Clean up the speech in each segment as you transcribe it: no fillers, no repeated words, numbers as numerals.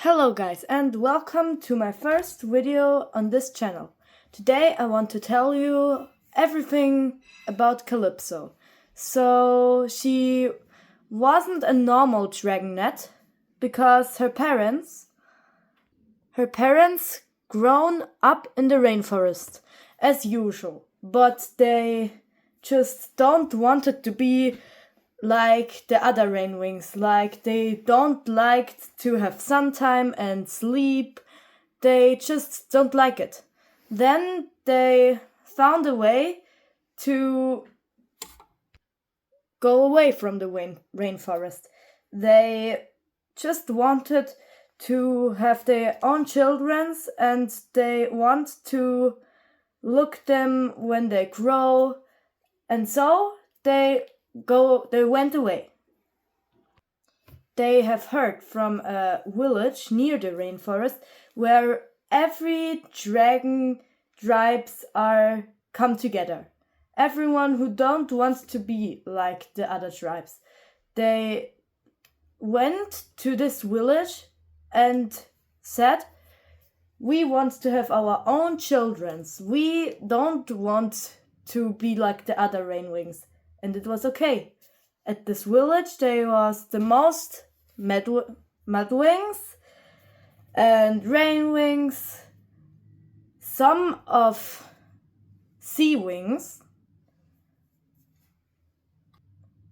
Hello guys and welcome to my first video on this channel. Today I want to tell you everything about Kalypso. So she wasn't a normal dragonette because her parents grown up in the rainforest as usual, but they just don't want it to be like the other rainwings. Like they don't like to have sun time and sleep. They just don't like it. Then they found a way to go away from the rainforest. They just wanted to have their own childrens and they want to look them when they grow, and so they went away. They have heard from a village near the rainforest where every dragon tribes are come together. Everyone who don't want to be like the other tribes. They went to this village and said, "We want to have our own childrens. We don't want to be like the other rainwings." And it was okay. At this village, there was the most mudwings and rainwings, some of sea wings,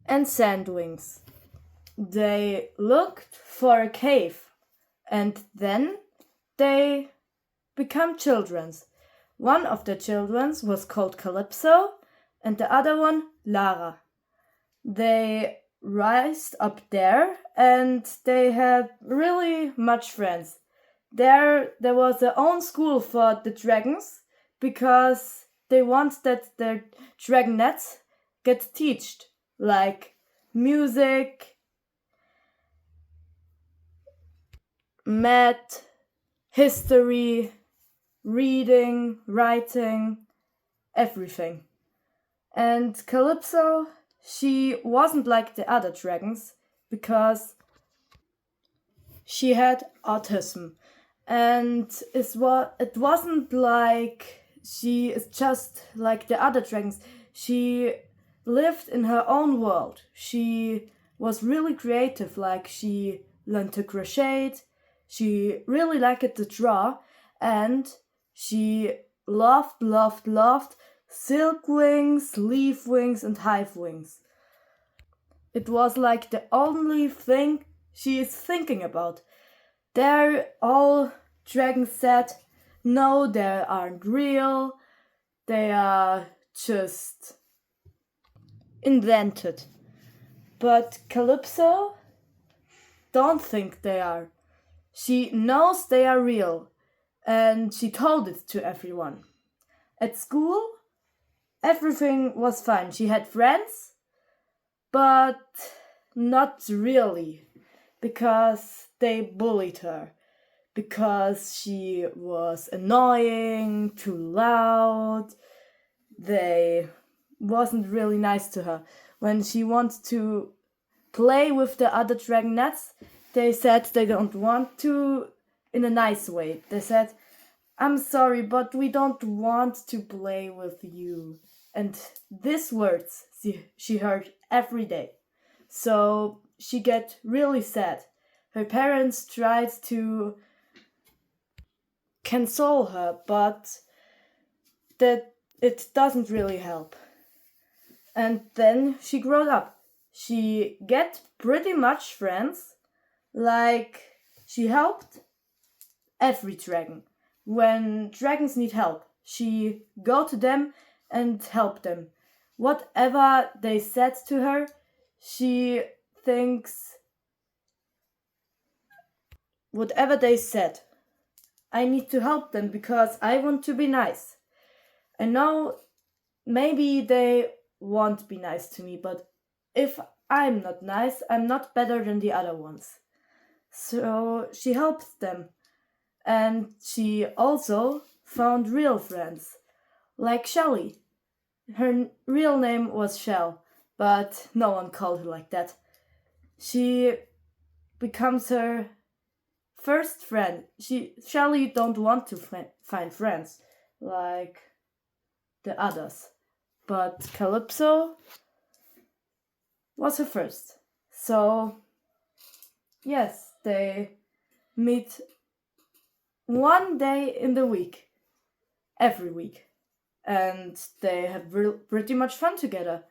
and sandwings. They looked for a cave, and then they become childrens. One of the childrens was called Kalypso, and the other one Lara. They rised up there and they had really much friends. There was their own school for the dragons because they want that their dragonettes get taught, like music, math, history, reading, writing, everything. And Kalypso, she wasn't like the other dragons because she had autism. And it wasn't like she is just like the other dragons. She lived in her own world. She was really creative, like she learned to crochet, she really liked to draw, and she loved silk wings, leaf wings, and hive wings. It was like the only thing she is thinking about. There, all dragons said, "No, they aren't real. They are just invented." But Kalypso don't think they are. She knows they are real, and she told it to everyone. At school, everything was fine. She had friends, but not really, because they bullied her, because she was annoying, too loud. They wasn't really nice to her. When she wanted to play with the other dragonettes, they said they don't want to in a nice way. They said, "I'm sorry, but we don't want to play with you." And these words she heard every day. So she get really sad. Her parents tried to console her, but that it doesn't really help. And then she grew up. She get pretty much friends. Like she helped every dragon. When dragons need help, she go to them and help them. Whatever they said to her, she thinks, whatever they said, I need to help them because I want to be nice. I know maybe they won't be nice to me, but if I'm not nice, I'm not better than the other ones. So she helps them. And she also found real friends, like Shelly. Her real name was Shell, but no one called her like that. She becomes her first friend. Shelley don't want to find friends like the others, but Kalypso was her first. So yes, they meet one day in the week, every week, and they have pretty much fun together.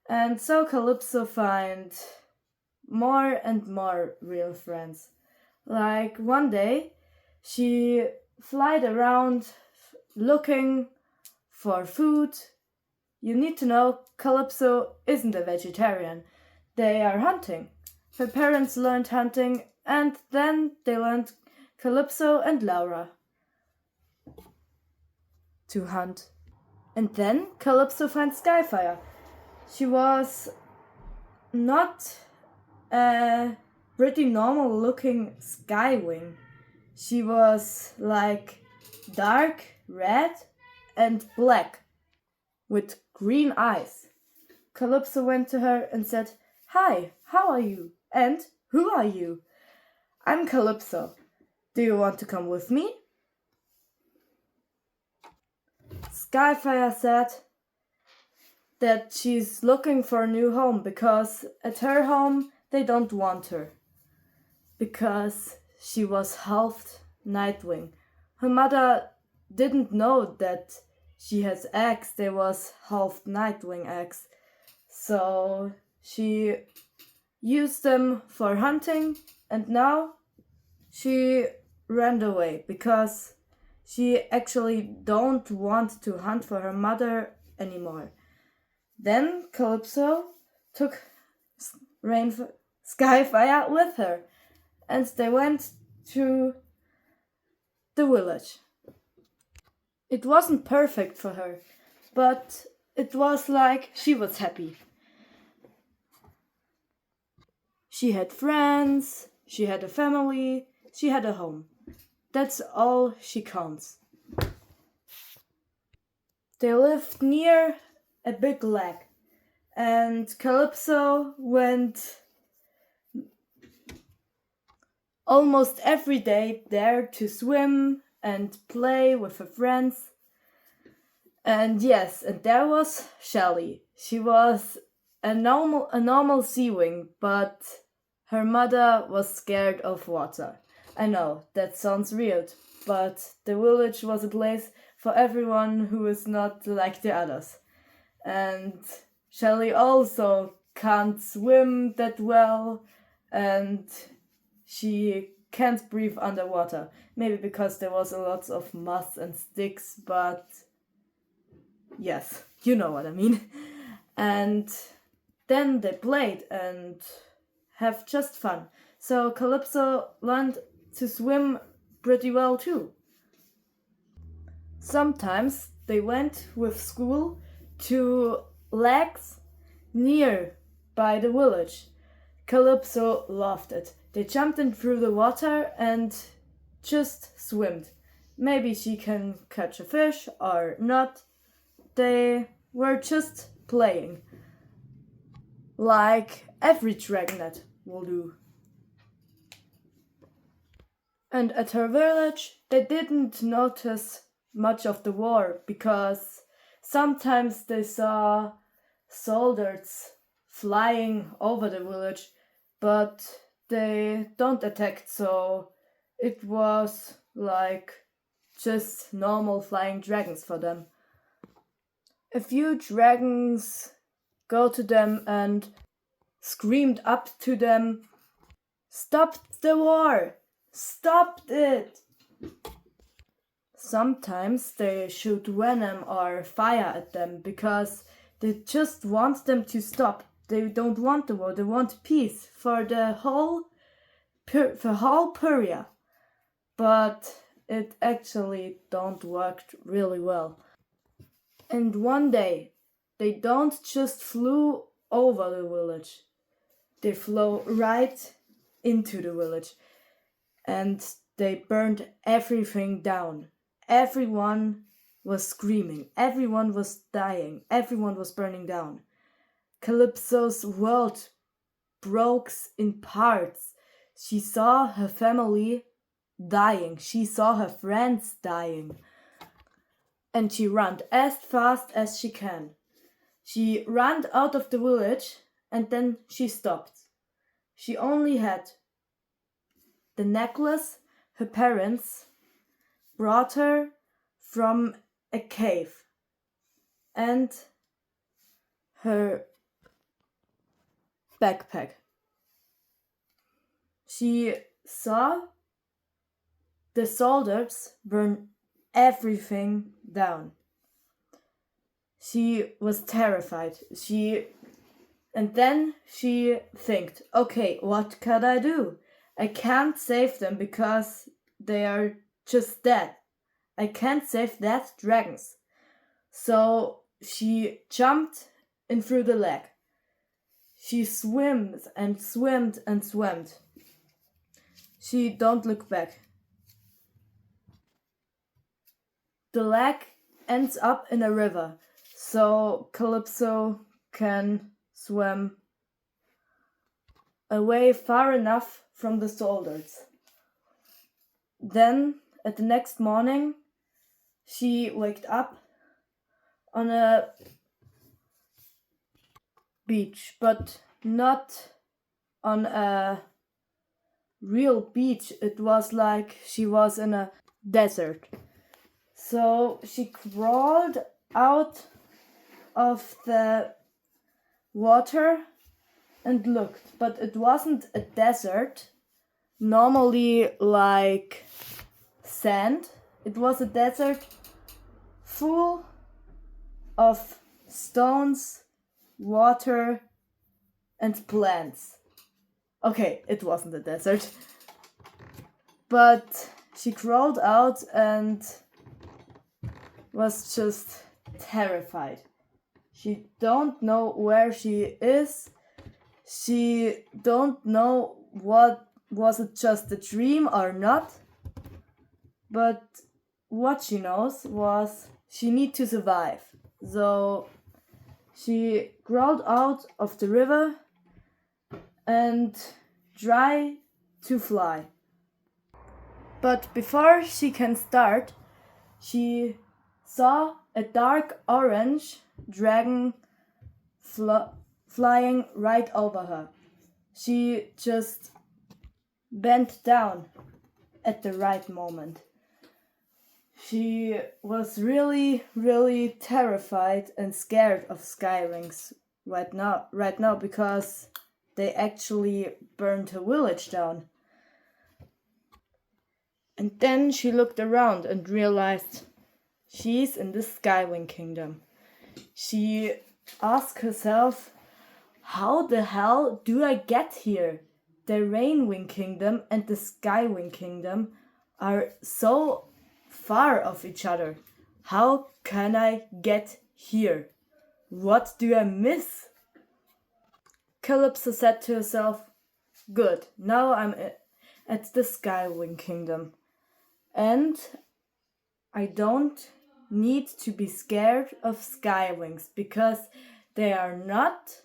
And so Kalypso find more and more real friends. Like one day, she flied around looking for food. You need to know Kalypso isn't a vegetarian. They are hunting. Her parents learned hunting, and then they learned Kalypso and Laura to hunt. And then Kalypso finds Skyfire. She was not a pretty normal looking skywing. She was like dark red and black with green eyes. Kalypso went to her and said, "Hi, how are you? And who are you?" "I'm Kalypso. Do you want to come with me?" Skyfire said that she's looking for a new home because at her home they don't want her. Because she was half Nightwing. Her mother didn't know that she has eggs, there was half Nightwing eggs. So she used them for hunting, and now she ran away because she actually don't want to hunt for her mother anymore. Then Kalypso took Skyfire with her, and they went to the village. It wasn't perfect for her, but it was like she was happy. She had friends, she had a family, she had a home. That's all she counts. They lived near a big lake, and Kalypso went almost every day there to swim and play with her friends. And yes, and there was Shelley. She was a normal seawing, but her mother was scared of water. I know, that sounds weird, but the village was a place for everyone who is not like the others. And Shelley also can't swim that well, and she can't breathe underwater. Maybe because there was a lot of moss and sticks, but yes, you know what I mean. And then they played and have just fun. So Kalypso learned to swim pretty well too. Sometimes they went with school to lakes near by the village. Kalypso loved it. They jumped in through the water and just swimmed. Maybe she can catch a fish or not. They were just playing. Like every dragonet will do. And at her village, they didn't notice much of the war because sometimes they saw soldiers flying over the village, but they don't attack, so it was like just normal flying dragons for them. A few dragons go to them and screamed up to them, "Stop the war! Stop it!" Sometimes they shoot venom or fire at them because they just want them to stop. They don't want the war, they want peace for the whole Peria. But it actually don't work really well. And one day, they don't just flew over the village. They flew right into the village. And they burned everything down. Everyone was screaming. Everyone was dying. Everyone was burning down. Kalypso's world broke in parts. She saw her family dying. She saw her friends dying. And she ran as fast as she can. She ran out of the village and then she stopped. She only had the necklace her parents brought her from a cave and her backpack. She saw the soldiers burn everything down. She was terrified. And then she thinked, okay, what can I do? I can't save them because they are just dead. I can't save dead dragons. So she jumped in through the lake. She swam and swam and swam. She don't look back. The lake ends up in a river, so Kalypso can swim away far enough from the soldiers. Then, at the next morning, she waked up on a beach, but not on a real beach. It was like she was in a desert. So she crawled out of the water and looked, but it wasn't a desert, normally like sand. It was a desert full of stones, water, and plants. Okay, it wasn't a desert. But she crawled out and was just terrified. She don't know where she is. She don't know what was it just a dream or not. But what she knows was she need to survive. So she crawled out of the river and tried to fly. But before she can start, she saw a dark orange dragon flying right over her. She just bent down at the right moment. She was really, really terrified and scared of skywings right now because they actually burned her village down. And then she looked around and realized she's in the Skywing Kingdom. She asked herself, how the hell do I get here? The Rainwing Kingdom and the Skywing Kingdom are so far of each other. How can I get here? What do I miss? Kalypso said to herself, good, now I'm at the Skywing Kingdom. And I don't need to be scared of skywings because they are not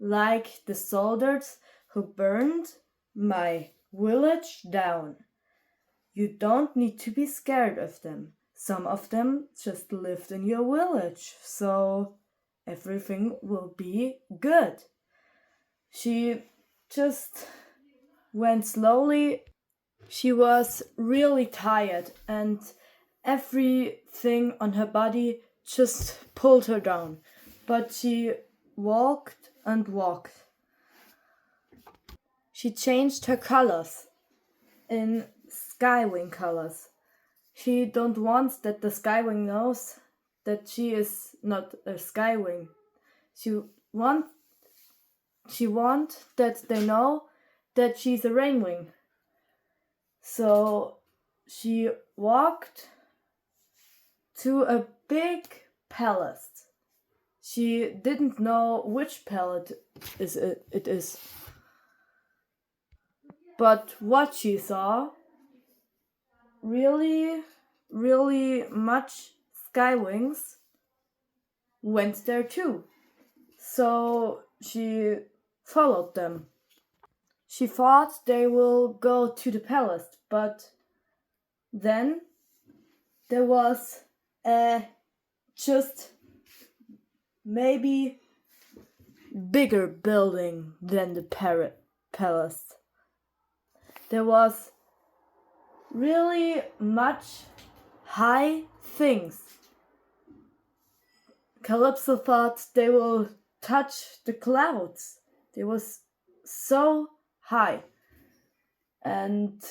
like the soldiers who burned my village down. You don't need to be scared of them. Some of them just lived in your village, so everything will be good. She just went slowly. She was really tired and everything on her body just pulled her down. But she walked and walked. She changed her colors in skywing colors. She don't want that the skywing knows that she is not a skywing. She want that they know that she's a rainwing. So she walked to a big palace. She didn't know which palace it is. But what she saw, really, really much skywings went there too. So she followed them. She thought they will go to the palace, but Then there was a just maybe bigger building than the palace. There was really much high things. Kalypso thought they will touch the clouds. They was so high. And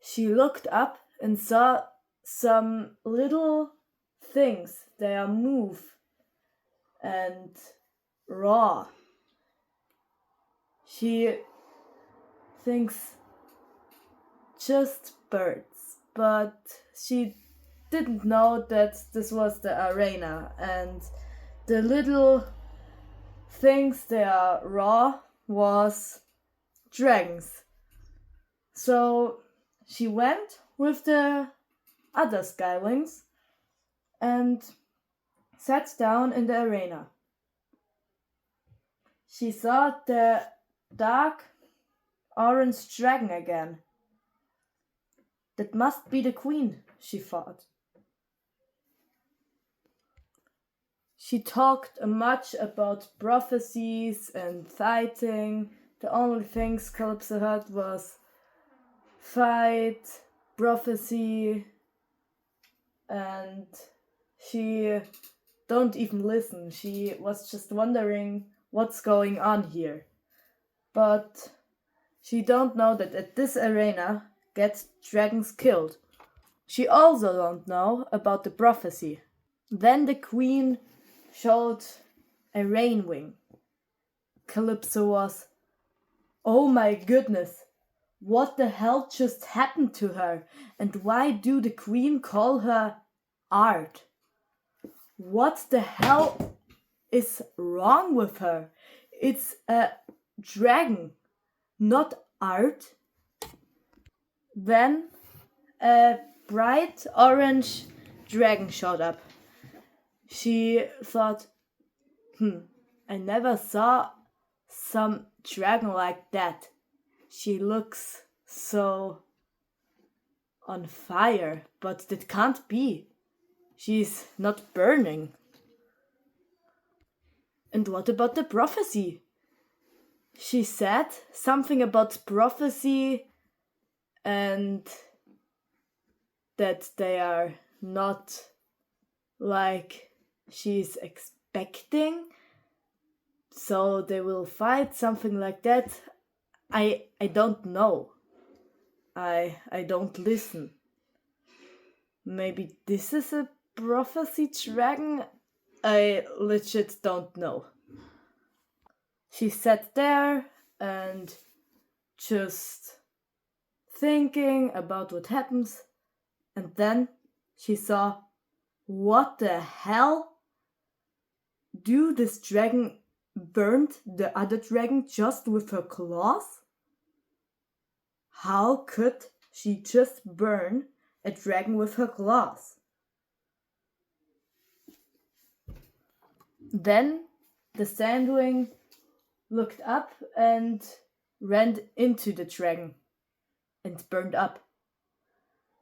she looked up and saw some little things. They are move and raw. She thinks just birds, but she didn't know that this was the arena, and the little things they are raw was dragons. So she went with the other skywings and sat down in the arena. She saw the dark orange dragon again. That must be the queen, she thought. She talked much about prophecies and fighting. The only things Kalypso heard was fight, prophecy, and she don't even listen. She was just wondering what's going on here. But she don't know that at this arena get dragons killed. She also don't know about the prophecy. Then the queen showed a rain wing. Kalypso was, oh my goodness, what the hell just happened to her? And why do the queen call her art? What the hell is wrong with her? It's a dragon, not art. Then a bright orange dragon showed up. She thought, I never saw some dragon like that. She looks so on fire, but that can't be. She's not burning. And what about the prophecy? She said something about prophecy and that they are not like she's expecting, so they will fight, something like that. I don't know. I don't listen. Maybe this is a prophecy dragon? I legit don't know. She sat there and just thinking about what happens, and then she saw, what the hell? Do this dragon burned the other dragon just with her claws? How could she just burn a dragon with her claws? Then the sandwing looked up and ran into the dragon and burned up.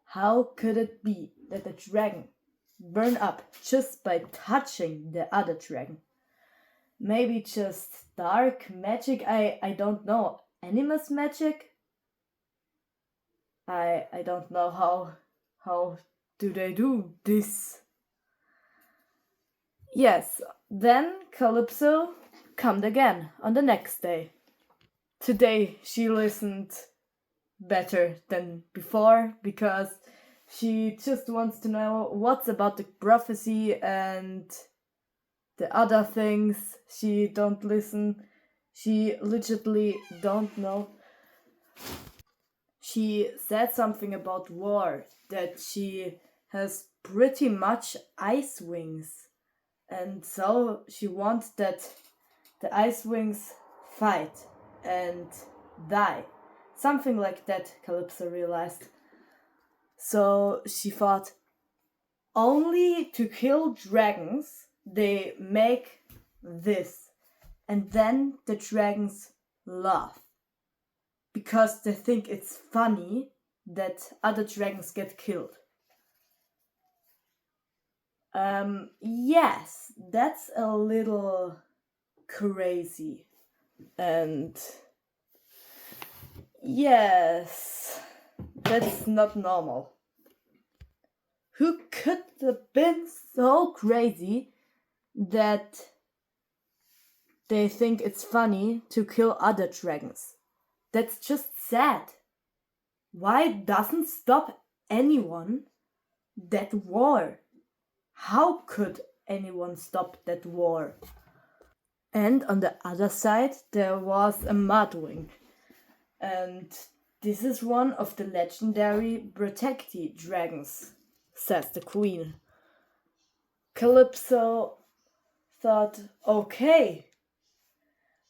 How could it be that the dragon burned up just by touching the other dragon? Maybe just dark magic, I don't know. Animus magic? I don't know how do they do this. Yes, then Kalypso come again on the next day. Today she listened better than before because she just wants to know what's about the prophecy and the other things. She don't listen. She legitimately don't know. She said something about war, that she has pretty much ice wings. And so she wants that the ice wings fight and die. Something like that, Kalypso realized. So she thought, only to kill dragons, they make this. And then the dragons laugh. Because they think it's funny that other dragons get killed. Yes, that's a little crazy. And yes, that's not normal. Who could have been so crazy that they think it's funny to kill other dragons? That's just sad. Why doesn't stop anyone that war? How could anyone stop that war? And on the other side, there was a mudwing. And this is one of the legendary Protecti dragons, says the queen. Kalypso thought, okay,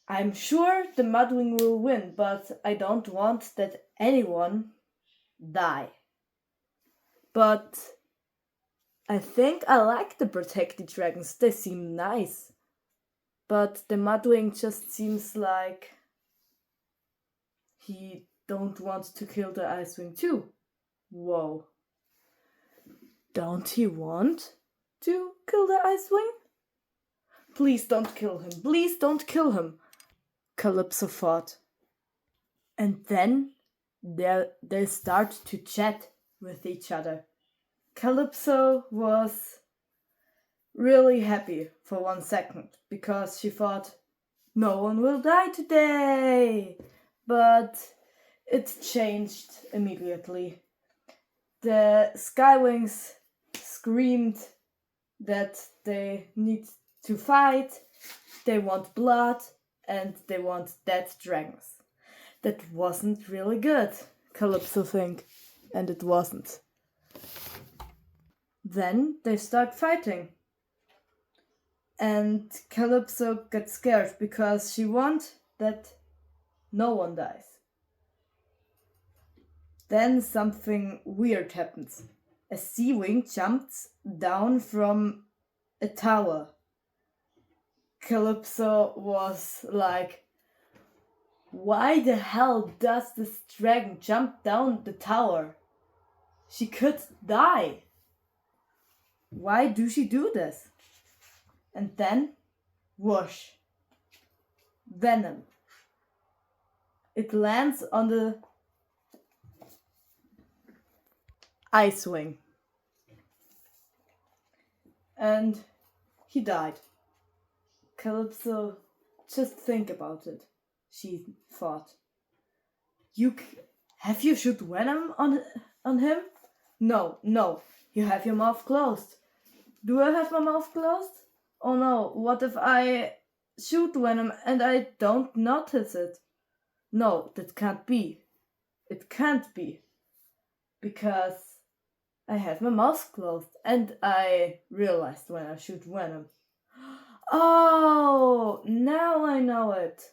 I'm sure the mudwing will win, but I don't want that anyone die. But I think I like the Protecti dragons, they seem nice. But the mudwing just seems like he don't want to kill the Icewing too. Whoa. Don't he want to kill the Icewing? Please don't kill him. Please don't kill him. Kalypso thought. And then they start to chat with each other. Kalypso was really happy for 1 second because she thought, no one will die today. But it changed immediately. The Skywings screamed that they need to fight, they want blood, and they want dead dragons. That wasn't really good, Kalypso think, and it wasn't. Then they start fighting. And Kalypso got scared because she wants that no one dies. Then something weird happens. A sea wing jumps down from a tower. Kalypso was like, why the hell does this dragon jump down the tower? She could die. Why do she do this? And then, whoosh, venom. It lands on the Icewing. And he died. Kalypso, just think about it, she thought. Have you shoot venom on him? No, you have your mouth closed. Do I have my mouth closed? Oh no, what if I shoot venom and I don't notice it? No, that can't be. It can't be. Because I have my mouth closed and I realized when I shoot venom. Oh, now I know it.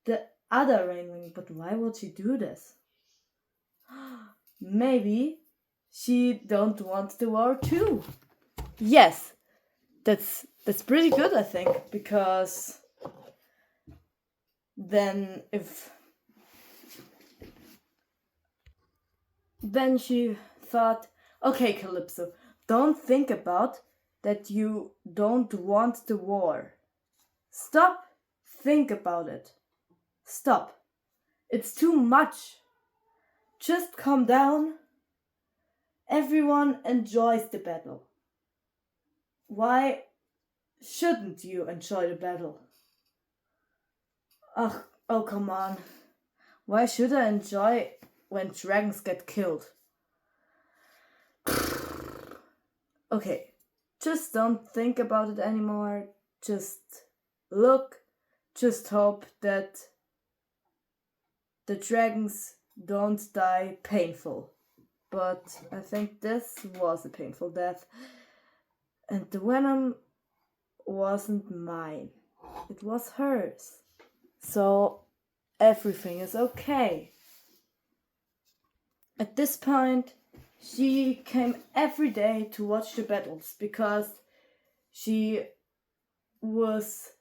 The other rainwing, but why would she do this? Maybe she don't want the war too. Yes, that's pretty good, I think, because then she thought, okay, Kalypso, don't think about that you don't want the war. Stop, think about it. Stop. It's too much. Just calm down. Everyone enjoys the battle. Why shouldn't you enjoy the battle? Oh, come on. Why should I enjoy when dragons get killed? Okay, just don't think about it anymore. Just look, just hope that the dragons don't die painful. But I think this was a painful death. And the venom wasn't mine. It was hers. So everything is okay. At this point, she came every day to watch the battles because she was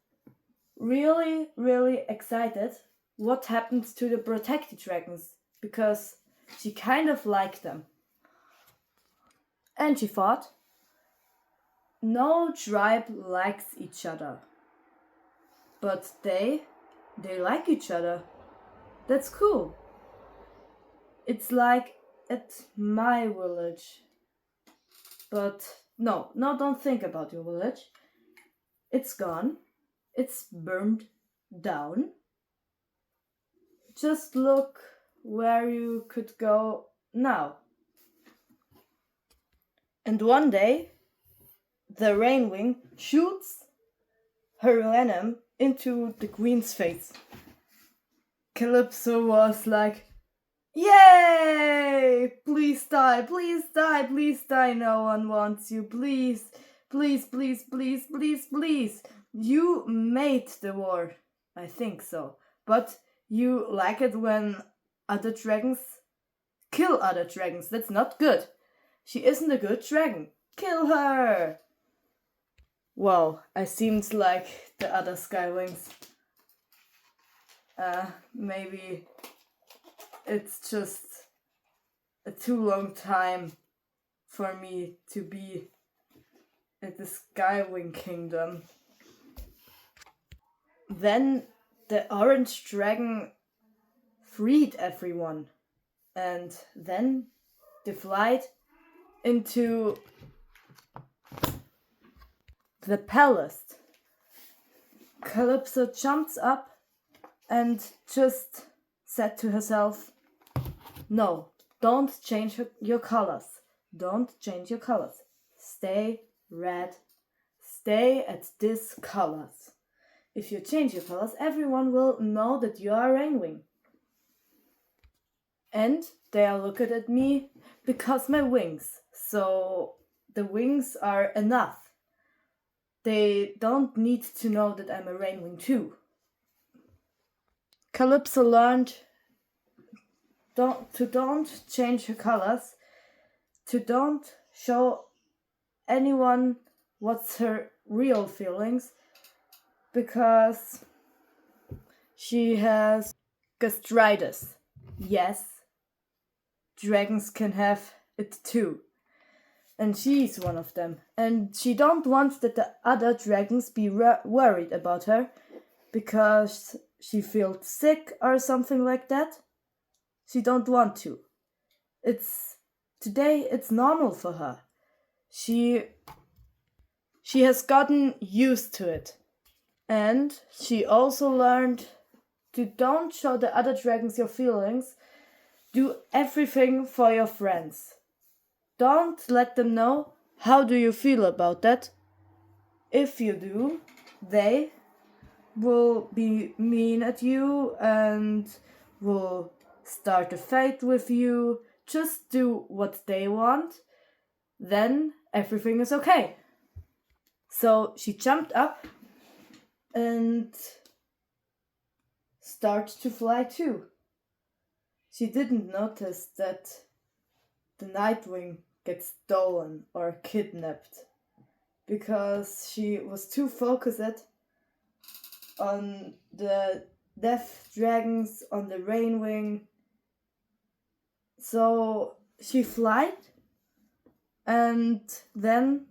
really, really excited what happens to the Protected dragons, because She kind of liked them. And she thought, no tribe likes each other. But they like each other. That's cool. It's like at my village. But no, don't think about your village. It's gone. It's burned down. Just look where you could go now. And one day, the rainwing shoots her venom into the queen's face. Kalypso was like, yay! Please die, please die, please die. No one wants you. Please, please, please, please, please, please. You made the war. I think so. But you like it when other dragons kill other dragons. That's not good. She isn't a good dragon. Kill her! Wow, I seemed like the other Skywings. Maybe it's just a too long time for me to be at the Skywing Kingdom. Then the orange dragon freed everyone, and then they flied into the palace. Kalypso jumps up and just said to herself, no, don't change your colors. Don't change your colors. Stay red. Stay at these colors. If you change your colors, everyone will know that you are a rainwing. And they are looking at me because my wings. So the wings are enough. They don't need to know that I'm a rainwing too. Kalypso learned don't change her colors, to don't show anyone what's her real feelings, because she has gastritis. Yes, dragons can have it too. And she's one of them. And she don't want that the other dragons be worried about her because she feels sick or something like that. She don't want to. Today it's normal for her. She has gotten used to it. And she also learned to don't show the other dragons your feelings. Do everything for your friends. Don't let them know how do you feel about that. If you do, they will be mean at you and will start a fight with you. Just do what they want. Then everything is okay. So she jumped up and started to fly too. She didn't notice that the Nightwing gets stolen or kidnapped because she was too focused on the death dragons, on the Rainwing. So she flied, and then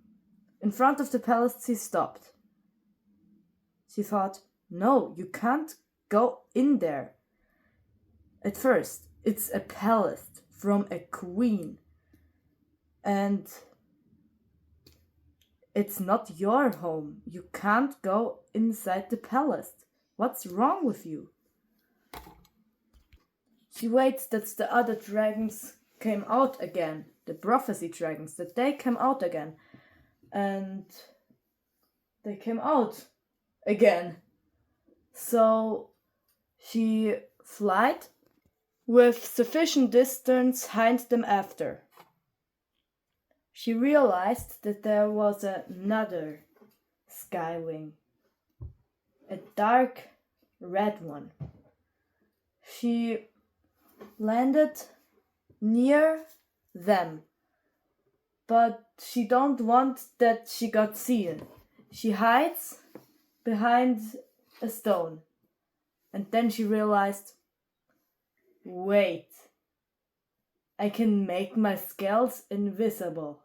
in front of the palace she stopped. She thought, no, you can't go in there. At first, it's a palace from a queen. And it's not your home. You can't go inside the palace. What's wrong with you? She waits that the other dragons came out again. The prophecy dragons, that they came out again. And they came out again. So she flied with sufficient distance behind them after. She realized that there was another Skywing, a dark red one. She landed near them, but she don't want that she got seen. She hides behind a stone, and then she realized, wait, I can make my scales invisible.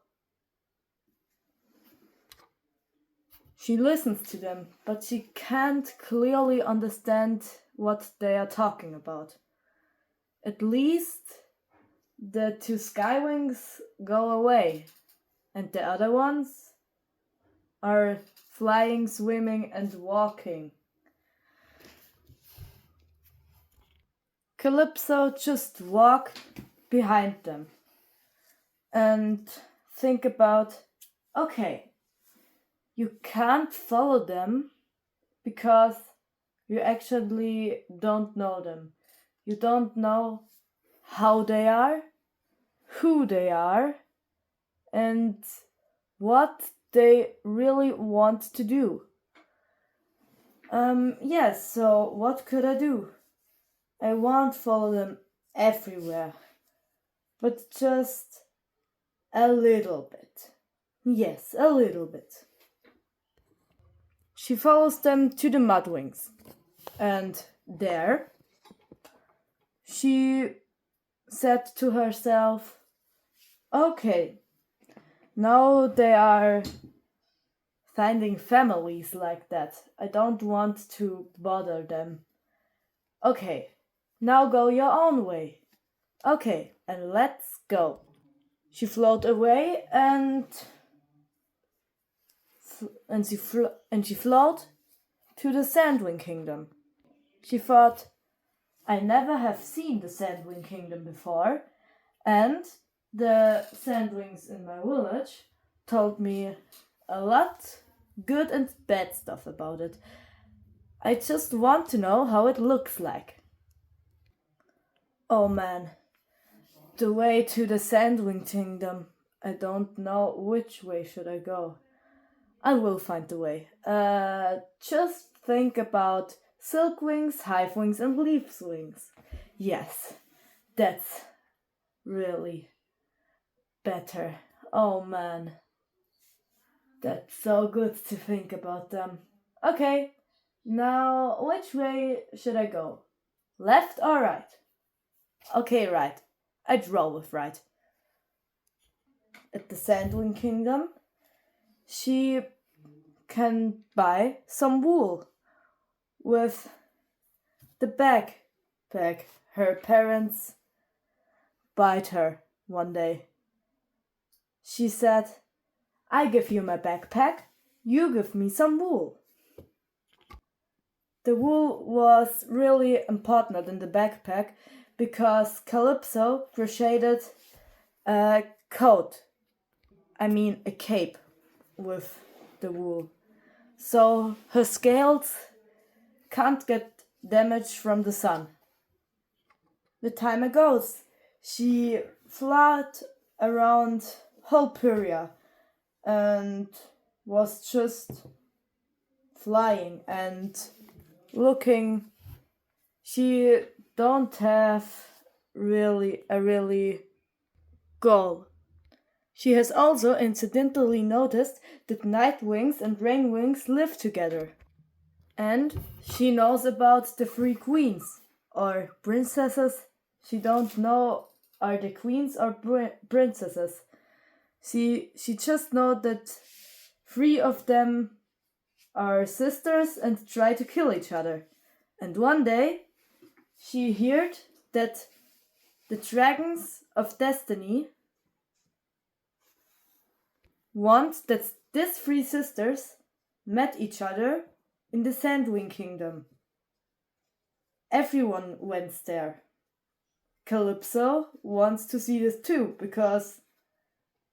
She listens to them, but she can't clearly understand what they are talking about. At least the two skywings go away, and the other ones are flying, swimming, and walking. Kalypso just walk behind them and think about, okay, you can't follow them because you actually don't know them. You don't know how they are, who they are, and what they really want to do. Yes, so what could I do? I won't follow them everywhere, but just a little bit. Yes, a little bit. She follows them to the mudwings, and there she said to herself, okay, now they are finding families like that. I don't want to bother them. Okay, now go your own way. Okay, and let's go. She floated away and she floated to the Sandwing Kingdom. She thought, I never have seen the Sandwing Kingdom before, and the Sandwings in my village told me a lot good and bad stuff about it. I just want to know how it looks like. Oh man, the way to the Sandwing Kingdom. I don't know which way should I go. I will find the way. Just think about silk wings, hive wings, and leaf wings. Yes, that's really better. Oh man, that's so good to think about them. Okay, now which way should I go? Left or right? Okay, right. I draw with right. At the Sandwing Kingdom, she can buy some wool with the backpack her parents bought her one day. She said, I give you my backpack, you give me some wool. The wool was really important in the backpack because Kalypso crocheted a coat, a cape with the wool. So her scales can't get damaged from the sun. The time goes, she fled around whole Pyria and was just flying and looking. She don't have really goal. She has also incidentally noticed that night wings and rain wings live together. And she knows about the three queens, or princesses. She don't know are they queens or princesses. She just knows that three of them are sisters and try to kill each other. And one day, she heard that the dragons of destiny want that these three sisters met each other in the Sandwing Kingdom. Everyone went there. Kalypso wants to see this too because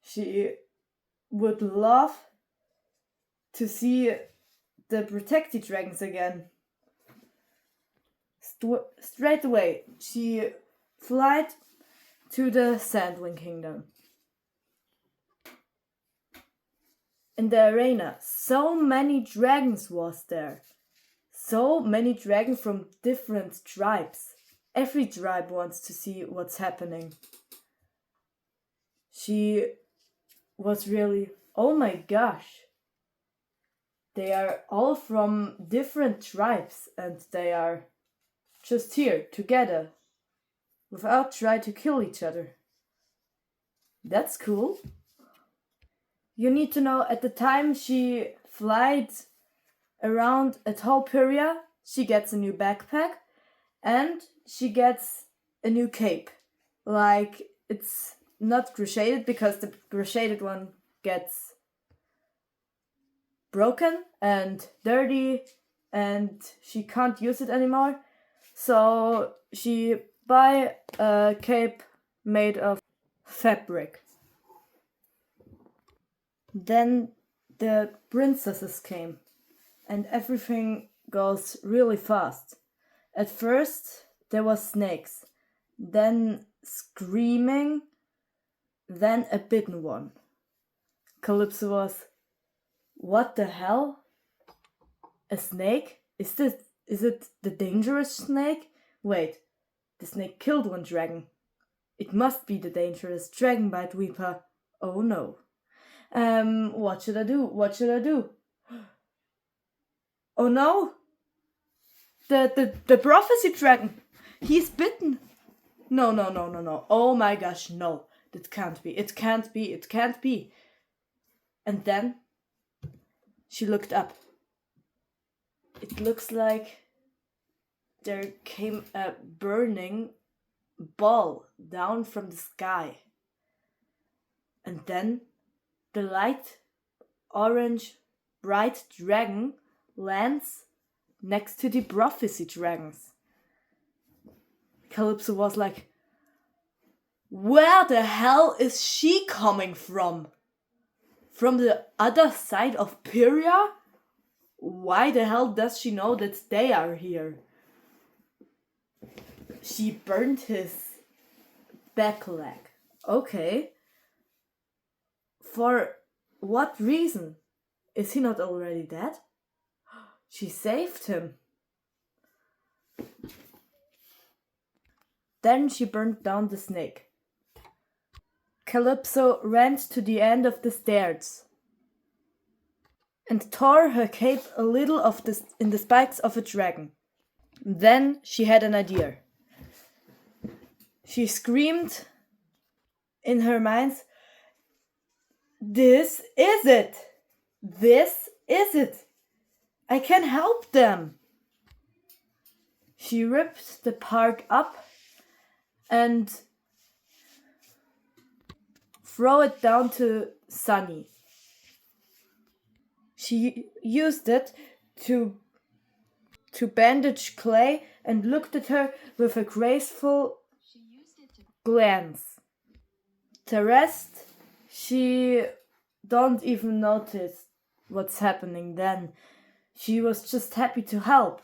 she would love to see the protected dragons again. Straight away, she flied to the Sandwing Kingdom. In the arena, so many dragons was there. So many dragons from different tribes. Every tribe wants to see what's happening. She was really, oh my gosh. They are all from different tribes and they are just here together without trying to kill each other. That's cool. You need to know, at the time she flied around a whole Pyria, she gets a new backpack and she gets a new cape. Like, it's not crocheted because the crocheted one gets broken and dirty and she can't use it anymore. So she buy a cape made of fabric. Then the princesses came and everything goes really fast. At first there was snakes, then screaming, then a bitten one. Kalypso was, what the hell? A snake? Is it the dangerous snake? Wait, the snake killed one dragon. It must be the dangerous dragonbite weeper. Oh no. What should I do? What should I do? Oh no! The prophecy dragon! He's bitten! No. Oh my gosh, no. That can't be. It can't be. It can't be. And then she looked up. It looks like there came a burning ball down from the sky. And then the light orange bright dragon lands next to the prophecy dragons. Kalypso was like, where the hell is she coming from? From the other side of Pyria? Why the hell does she know that they are here? She burned his back leg. Okay. For what reason? Is he not already dead? She saved him. Then she burned down the snake. Kalypso ran to the end of the stairs and tore her cape a little in the spikes of a dragon. Then she had an idea. She screamed in her mind, this is it! This is it! I can help them! She ripped the part up and threw it down to Sunny. She used it to bandage Clay and looked at her with a graceful glance. The rest, she don't even notice what's happening then. She was just happy to help.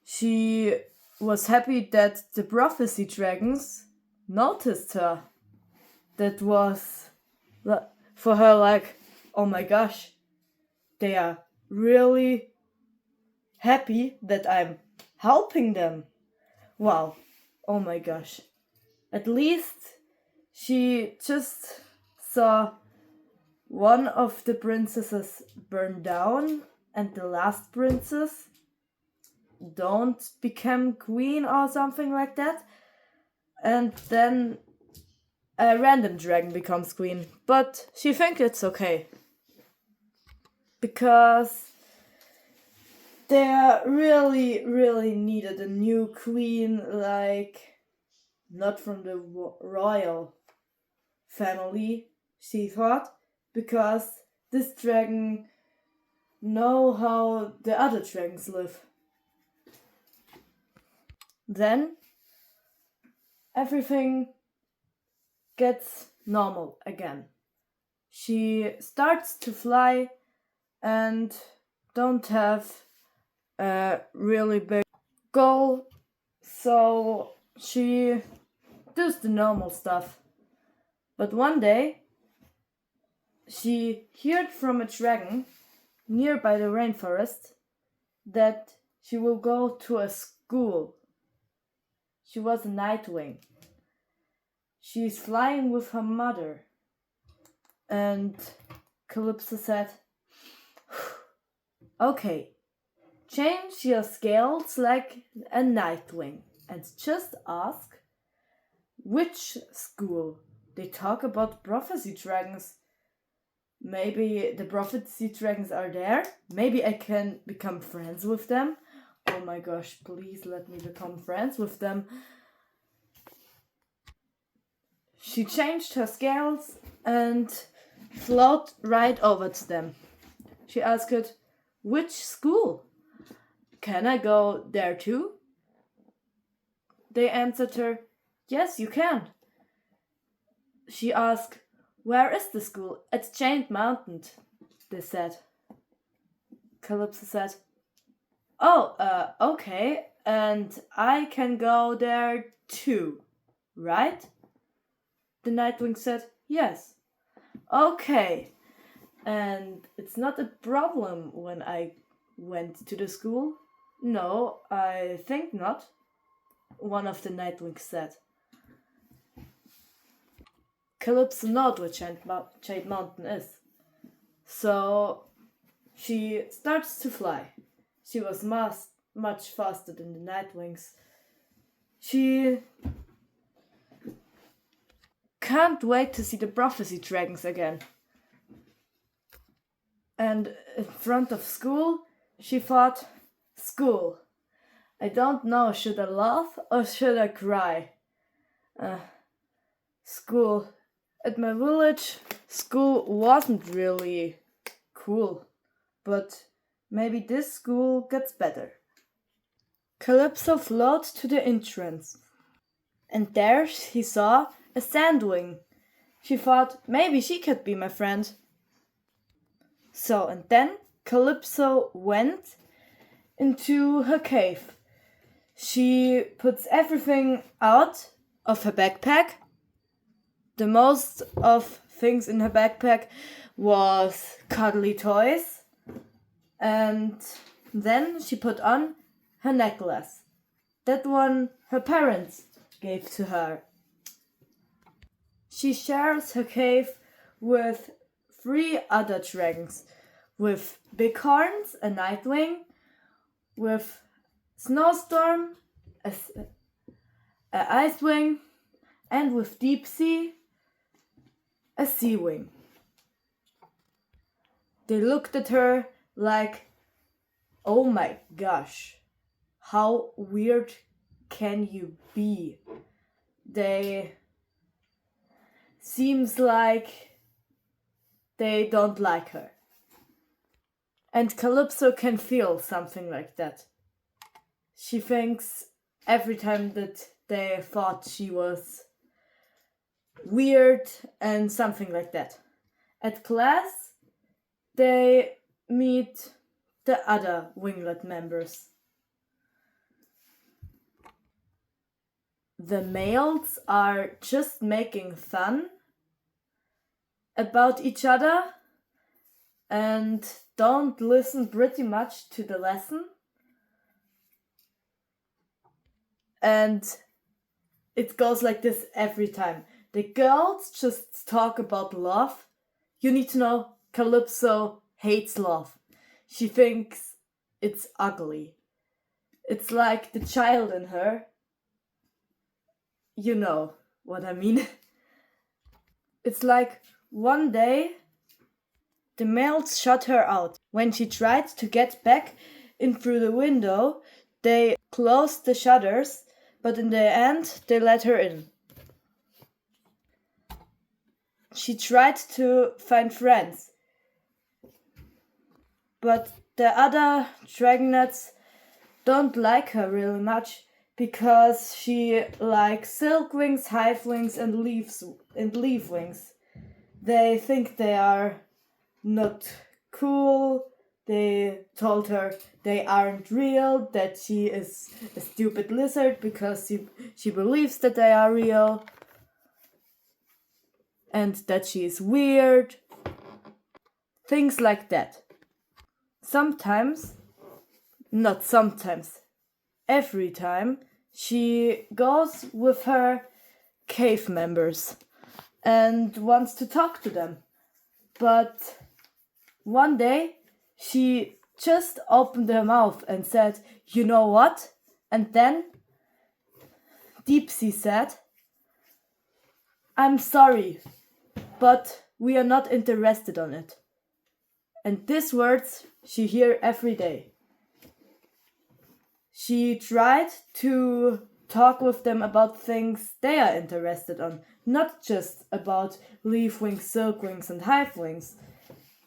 She was happy that the prophecy dragons noticed her. That was for her like, oh my gosh, they are really happy that I'm helping them. Wow, oh my gosh. At least she just saw one of the princesses burn down and the last princess don't become queen or something like that. And then a random dragon becomes queen. But she thinks it's okay. Because they really, really needed a new queen, like, not from the royal family, she thought, because this dragon know how the other dragons live. Then everything gets normal again. She starts to fly and don't have a really big goal, so she does the normal stuff. But one day she heard from a dragon nearby the rainforest that she will go to a school. She was a Nightwing. She's flying with her mother. And Kalypso said, okay, change your scales like a Nightwing and just ask, which school they talk about prophecy dragons. Maybe the prophecy dragons are there. Maybe I can become friends with them. Oh my gosh, please let me become friends with them. She changed her scales and float right over to them. She asked, "Which school? Can I go there too?" They answered her, "Yes, you can." She asked, "Where is the school?" "At Giant Mountain," they said. Kalypso said, "Oh, okay, and I can go there too, right?" The Nightwing said, "Yes." "Okay, and it's not a problem when I went to the school?" "No, I think not," one of the Nightwings said. Kalypso knows what Jade Mountain is. So she starts to fly. She was much faster than the Nightwings. She can't wait to see the prophecy dragons again. And in front of school, she thought, "School. I don't know, should I laugh or should I cry? School. At my village, school wasn't really cool, but maybe this school gets better." Kalypso flew to the entrance, and there she saw a sandwing. She thought maybe she could be my friend. So, and then Kalypso went into her cave. She puts everything out of her backpack. The most of things in her backpack was cuddly toys. And then she put on her necklace. That one her parents gave to her. She shares her cave with 3 other dragons. With Bighorns, a Nightwing. With Snowstorm, a Icewing. And with Deepsea, a Seawing. They looked at her like, "Oh my gosh, how weird can you be?" They seems like they don't like her. And Kalypso can feel something like that. She thinks every time that they thought she was weird and something like that. At class, they meet the other Winglet members. The males are just making fun about each other and don't listen pretty much to the lesson. And it goes like this every time. The girls just talk about love. You need to know, Kalypso hates love. She thinks it's ugly. It's like the child in her. You know what I mean. It's like one day the males shut her out. When she tried to get back in through the window, they closed the shutters, but in the end they let her in. She tried to find friends, but the other dragonets don't like her really much because she likes silkwings, hivewings, and leafwings. They think they are not cool. They told her they aren't real, that she is a stupid lizard because she believes that they are real, and that she is weird. Things like that. Every time, she goes with her cave members and wants to talk to them. But one day, she just opened her mouth and said, "You know what?" And then Deepsea said, I'm sorry, but we are not interested on it. And these words she hear every day. She tried to talk with them about things they are interested on, not just about leaf wings, silk wings, and hive wings,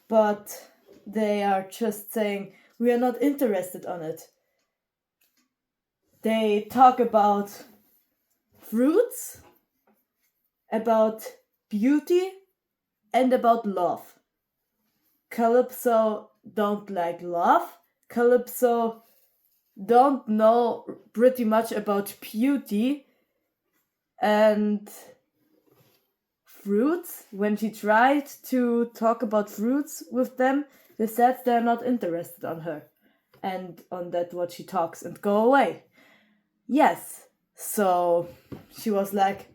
but they are just saying, we are not interested on it. They talk about fruits, about beauty, and about love. Kalypso don't like love. Kalypso don't know pretty much about beauty and fruits. When she tried to talk about fruits with them, they said they're not interested on her and on that what she talks and go away. Yes, so she was like,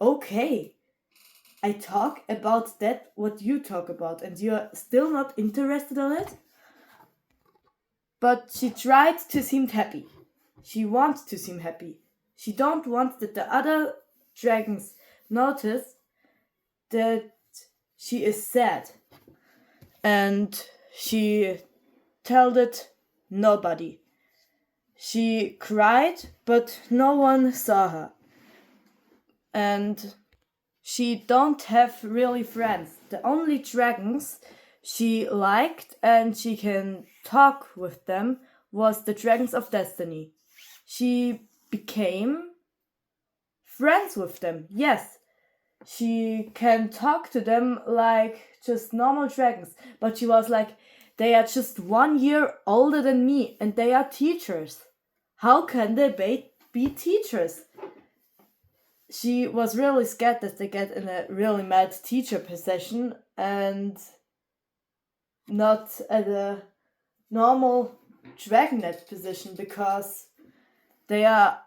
okay, I talk about that what you talk about and you're still not interested on it? But she tried to seem happy. She wants to seem happy. She don't want that the other dragons notice that she is sad. And she told it nobody. She cried, but no one saw her. And she don't have really friends. The only dragons she liked and she can talk with them was the dragons of destiny. She became friends with them, yes. She can talk to them like just normal dragons, but she was like, they are just 1 year older than me and they are teachers. How can they be teachers? She was really scared that they get in a really mad teacher position and not at a normal dragonet position because they are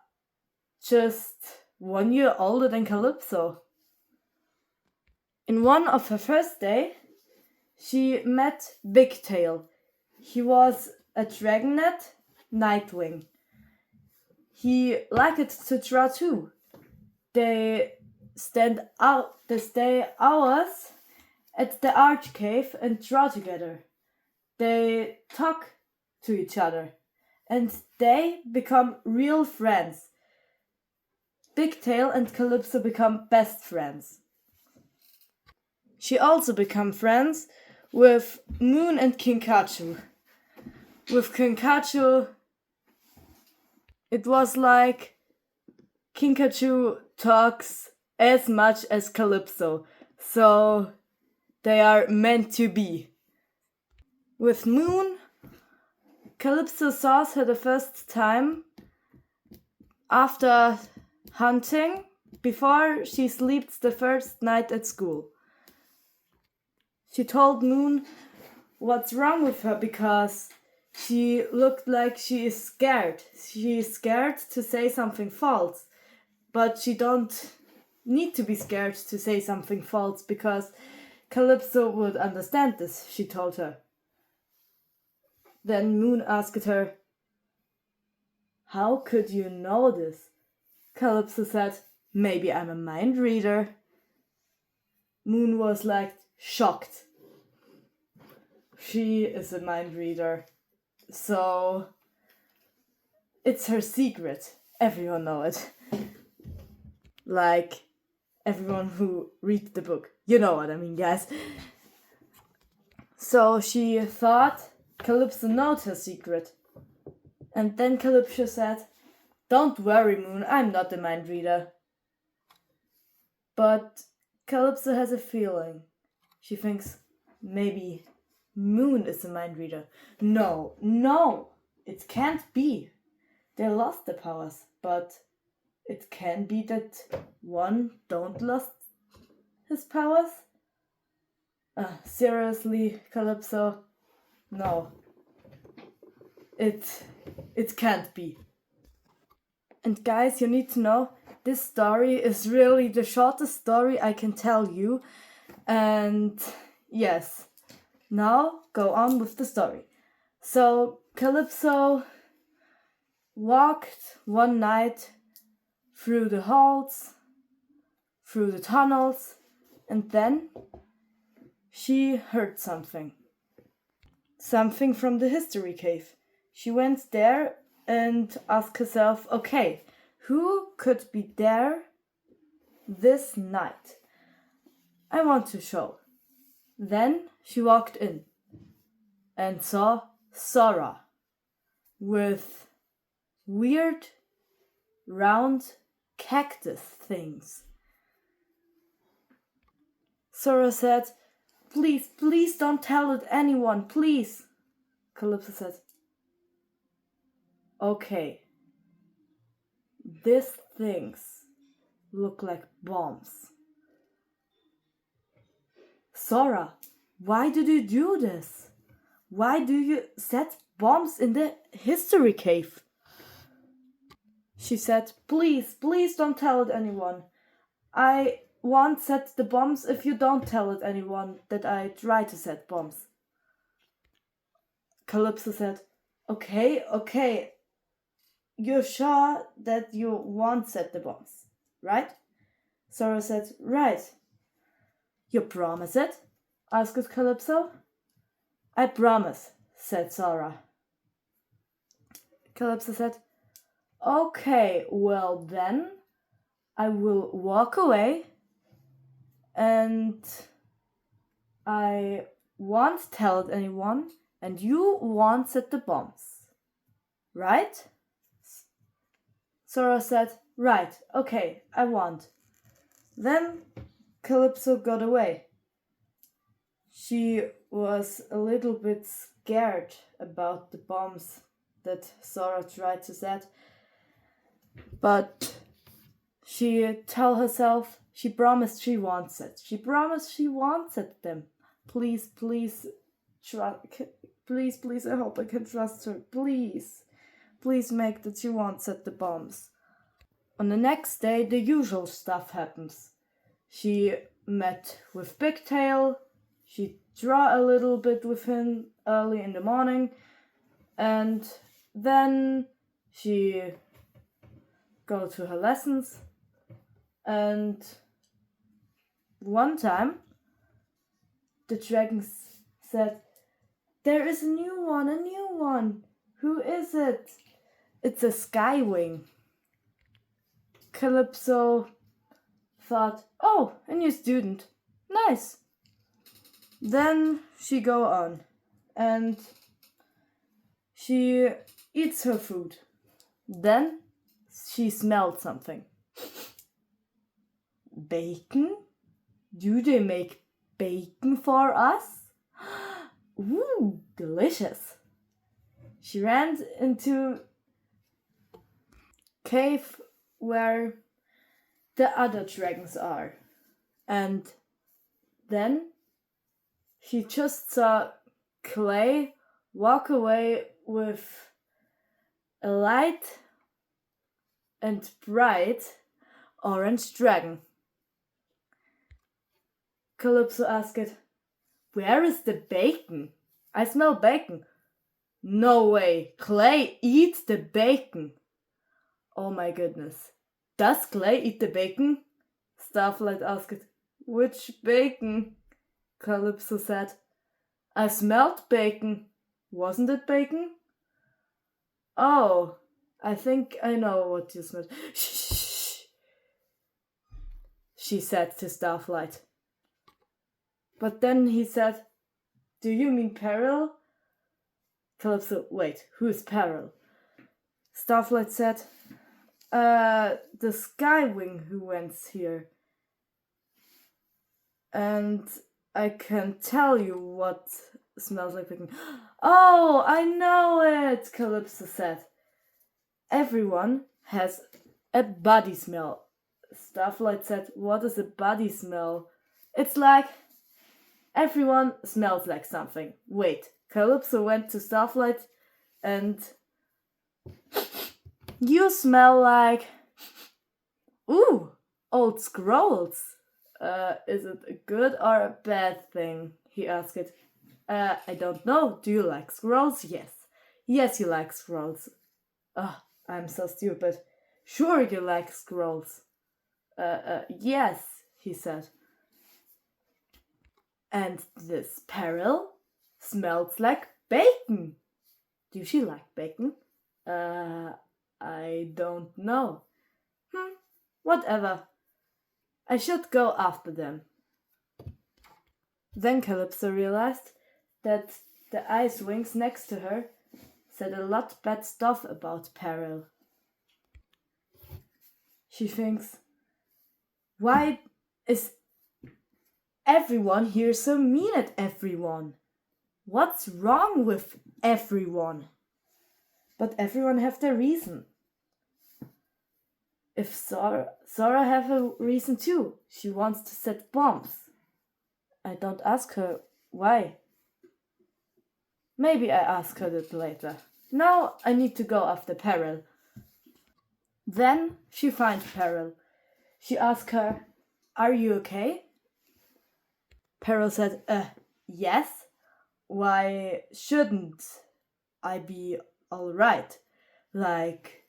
just 1 year older than Kalypso. In one of her first day, she met Bigtail. He was a dragonet Nightwing. He liked to draw too. They stay hours at the arch cave and draw together. They talk to each other and they become real friends. Bigtail and Kalypso become best friends. She also become friends with Moon and Kinkachu. With Kinkachu, it was like Kinkachu talks as much as Kalypso, so they are meant to be. With Moon, Kalypso saw her the first time after hunting, before she sleeps the first night at school. She told Moon what's wrong with her because she looked like she is scared. She is scared to say something false, but she don't need to be scared to say something false because Kalypso would understand this, she told her. Then Moon asked her, how could you know this? Kalypso said, maybe I'm a mind reader. Moon was like shocked. She is a mind reader. So it's her secret. Everyone know it. Like everyone who read the book. You know what I mean, guys. So she thought Kalypso knows her secret. And then Kalypso said, don't worry, Moon, I'm not a mind reader. But Kalypso has a feeling. She thinks, maybe Moon is a mind reader. No, it can't be. They lost the powers, but it can be that one don't lost his powers? Seriously, Kalypso? No. It can't be. And guys, you need to know, this story is really the shortest story I can tell you. And yes, now go on with the story. So Kalypso walked one night through the halls, through the tunnels, and then she heard something. Something from the history cave. She went there and asked herself, okay, who could be there this night? I want to show. Then she walked in and saw Sora with weird round cactus things. Sora said, please, please don't tell it anyone, please. Kalypso said, okay, these things look like bombs. Sora, why did you do this? Why do you set bombs in the history cave? She said, please, please don't tell it anyone. I won't set the bombs if you don't tell it anyone that I try to set bombs. Kalypso said, okay, you're sure that you won't set the bombs, right? Sora said, right. You promise it? Asked Kalypso. I promise, said Sora. Kalypso said, okay, well then, I will walk away and I won't tell it anyone and you won't set the bombs. Right? Sora said, right, okay, I won't. Then Kalypso got away. She was a little bit scared about the bombs that Sora tried to set, but she told herself she promised she won't set. She promised she won't set them. Please, please, please, I hope I can trust her. Please make that she won't set the bombs. On the next day, the usual stuff happens. She met with Pigtail. She drew a little bit with him early in the morning, and then she go to her lessons. And one time, the dragons said, there is a new one. Who is it? It's a Skywing. Kalypso thought, oh, a new student. Nice. Then she go on and she eats her food. Then she smelled something. Bacon? Do they make bacon for us? Ooh, delicious. She ran into cave where the other dragons are. And then she just saw Clay walk away with a light and bright orange dragon. Kalypso asked, where is the bacon? I smell bacon. No way, Clay eats the bacon. Oh my goodness. Does Clay eat the bacon? Starflight asked. Which bacon? Kalypso said. I smelled bacon. Wasn't it bacon? Oh, I think I know what you smelled. Shh, she said to Starflight. But then he said, do you mean Peril? Kalypso, wait, who's Peril? Starflight said, the Skywing who went here. And I can tell you what smells like bacon. Oh, I know it, Kalypso said. Everyone has a body smell. Starflight said, what is a body smell? It's like everyone smells like something. Wait, Kalypso went to Starflight and you smell like, ooh, old scrolls. Is it a good or a bad thing? He asked it. I don't know. Do you like scrolls? Yes. Yes, you like scrolls. Oh, I'm so stupid. Sure you like scrolls. Yes. he said. And this Peril smells like bacon. Do she like bacon? I don't know. Whatever. I should go after them. Then Kalypso realized that the ice wings next to her said a lot bad stuff about Peril. She thinks, why is everyone here so mean at everyone? What's wrong with everyone? But everyone have their reason. If Sora have a reason too. She wants to set bombs. I don't ask her why. Maybe I ask her that later. Now I need to go after Peril. Then she finds Peril. She asks her, are you okay? Peril said, yes. Why shouldn't I be alright? Like,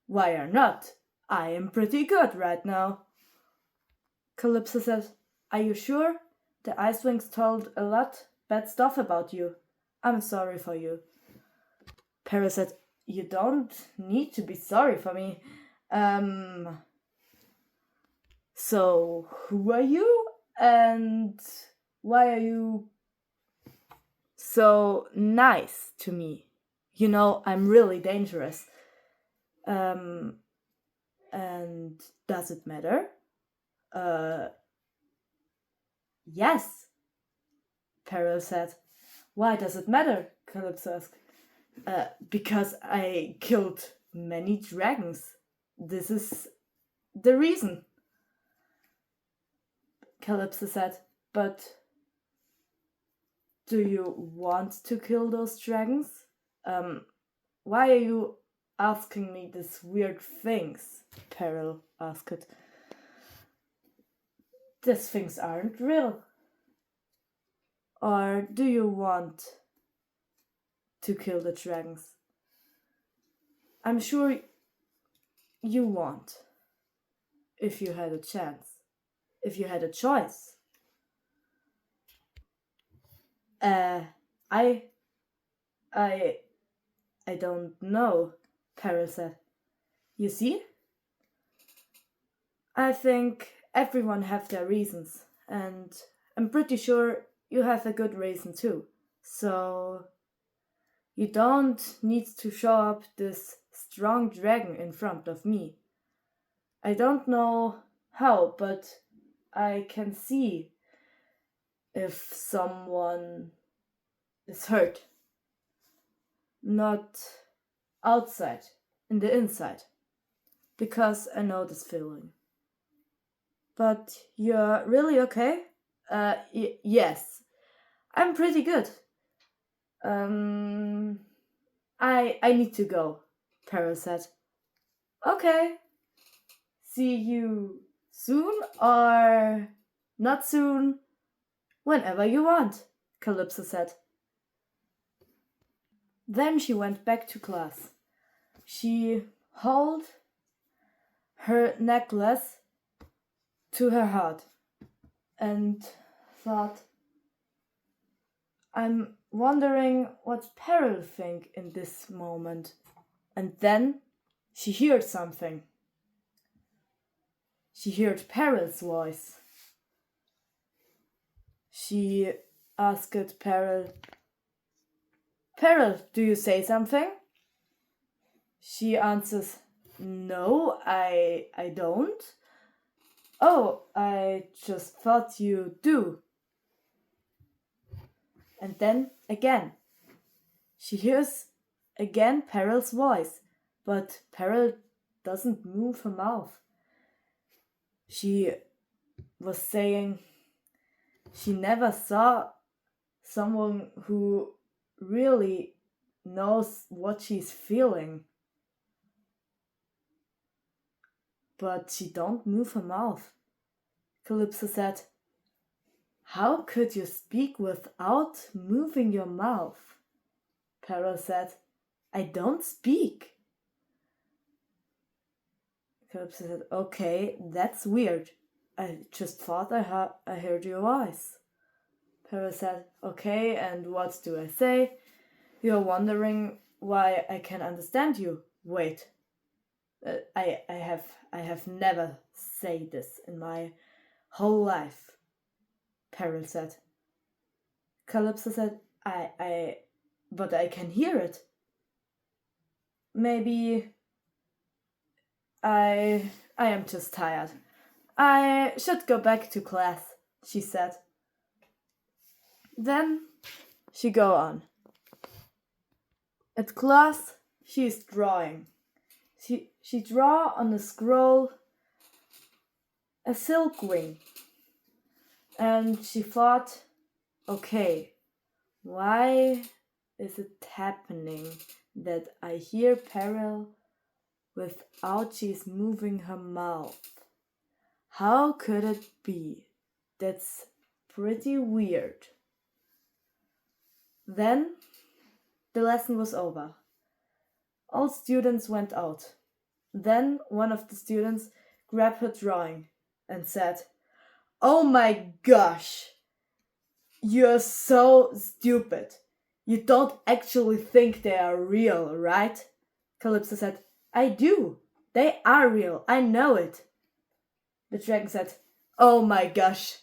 why or not? I am pretty good right now. Kalypso said, are you sure? The Ice Wings told a lot bad stuff about you. I'm sorry for you. Peril said, you don't need to be sorry for me. So who are you? And why are you so nice to me? You know, I'm really dangerous. And does it matter? Yes, Peril said. Why does it matter? Kalypso asked. Because I killed many dragons. This is the reason. Kalypso said, but do you want to kill those dragons? Why are you asking me these weird things? Peril asked. These things aren't real. Or do you want to kill the dragons? I'm sure you won't. If you had a chance. If you had a choice. I don't know, Peril said. You see? I think everyone have their reasons, and I'm pretty sure you have a good reason too. So you don't need to show up this strong dragon in front of me. I don't know how, but I can see if someone is hurt. Not outside, in the inside. Because I know this feeling. But you're really okay? Yes. I'm pretty good. I need to go, Peril said. Okay. See you soon or not soon? Whenever you want, Kalypso said. Then she went back to class. She held her necklace to her heart and thought, I'm wondering what Peril think in this moment. And then she heard something. She heard Peril's voice. She asked Peril, Peril, do you say something? She answers, no, I don't. Oh, I just thought you do. And then again, she hears again Peril's voice, but Peril doesn't move her mouth. She was saying she never saw someone who really knows what she's feeling. But she don't move her mouth. Kalypso said, how could you speak without moving your mouth? Peril said, I don't speak. Kalypso said, okay, that's weird. I just thought I heard your voice. Peril said, okay, and what do I say? You're wondering why I can understand you. Wait, I have never said this in my whole life, Peril said. Kalypso said, but I can hear it. Maybe I am just tired. I should go back to class, she said. Then she go on. At class, she is drawing. She draw on a scroll a silk wing. And she thought, okay, why is it happening that I hear Peril without she's moving her mouth? How could it be? That's pretty weird. Then the lesson was over. All students went out. Then one of the students grabbed her drawing and said, "Oh my gosh, you're so stupid. You don't actually think they are real, right?" Kalypso said, "I do. They are real. I know it." The dragon said, "Oh my gosh,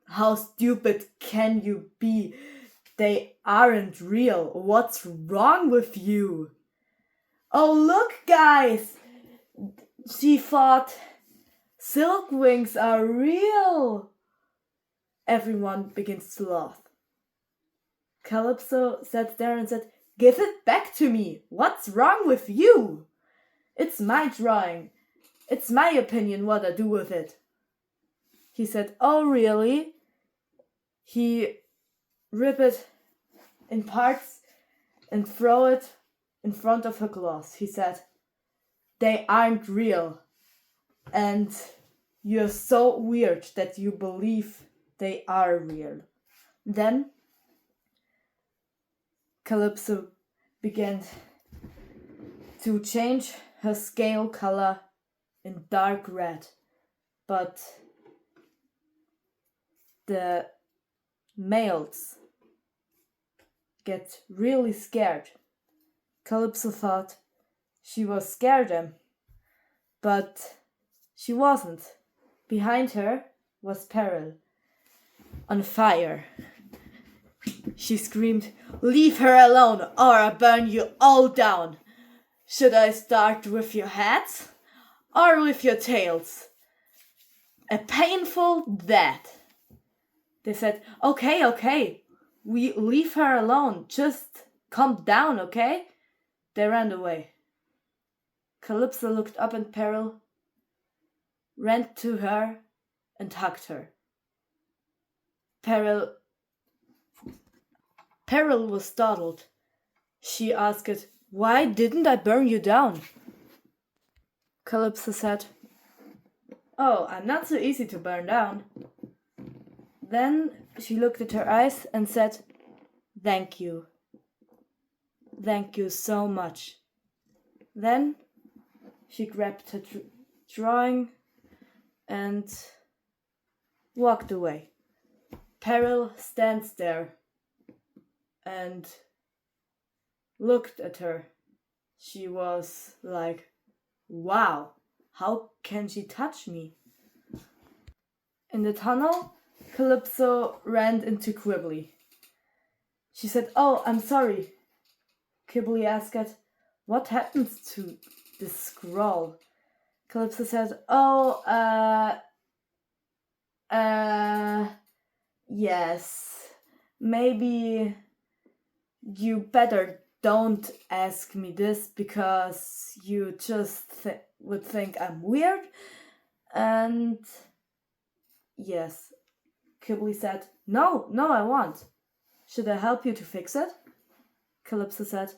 how stupid can you be? They aren't real. What's wrong with you?" "Oh, look, guys," she thought. "Silk wings are real." Everyone begins to laugh. Kalypso sat there and said, "Give it back to me. What's wrong with you? It's my drawing. It's my opinion what I do with it." He said, "Oh, really?" He rip it in parts and throw it in front of her class. He said, "They aren't real. And you're so weird that you believe they are real." Then Kalypso began to change her scale color in dark red, but the males get really scared. Kalypso thought she was scared them, but she wasn't. Behind her was Peril, on fire. She screamed, "Leave her alone, or I'll burn you all down. Should I start with your heads, or with your tails? A painful death." They said, Okay, we leave her alone. Just calm down, okay?" They ran away. Kalypso looked up at Peril, ran to her, and hugged her. Peril was startled. She asked, "Why didn't I burn you down?" Kalypso said, "Oh, I'm not so easy to burn down." Then she looked at her eyes and said, "Thank you. Thank you so much." Then she grabbed her drawing and walked away. Peril stands there and looked at her. She was like, "Wow, how can she touch me?" In the tunnel, Kalypso ran into Quibbly. She said, "Oh, I'm sorry." Quibbly asked, "What happens to this scroll?" Kalypso said, "Oh, yes. Maybe you better don't ask me this because you just would think I'm weird." And yes, Quibbly said, No, I won't. Should I help you to fix it?" Kalypso said,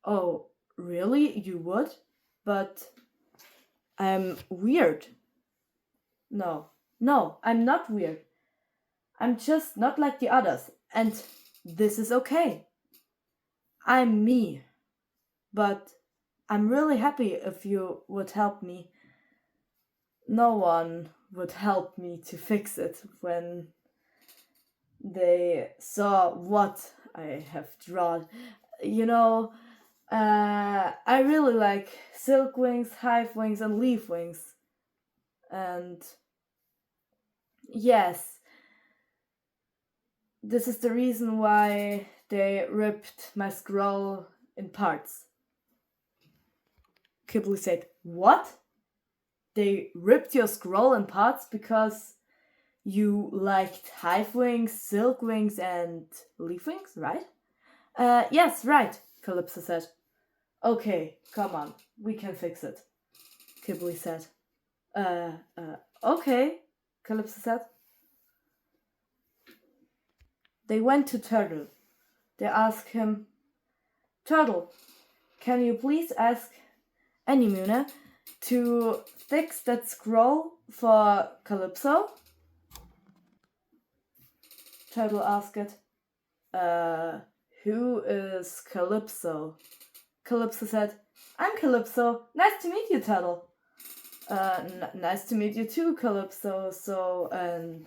"Oh, really? You would? But I'm weird." No, I'm not weird. I'm just not like the others, and this is okay. I'm me. But I'm really happy if you would help me. No one would help me to fix it when they saw what I have drawn. You know, I really like silk wings, hive wings, and leaf wings. And yes, this is the reason why they ripped my scroll in parts. Ghibli said, "What? They ripped your scroll in parts because you liked hive wings, silk wings, and leaf wings, right?" Yes, right, Kalypso said. "Okay, come on, we can fix it," Ghibli said. Okay, Kalypso said. They went to Turtle. They asked him, "Turtle, can you please ask Anemone to fix that scroll for Kalypso?" Turtle asked, "Who is Kalypso?" Kalypso said, "I'm Kalypso. Nice to meet you, Turtle." Nice to meet you too, Kalypso. So, and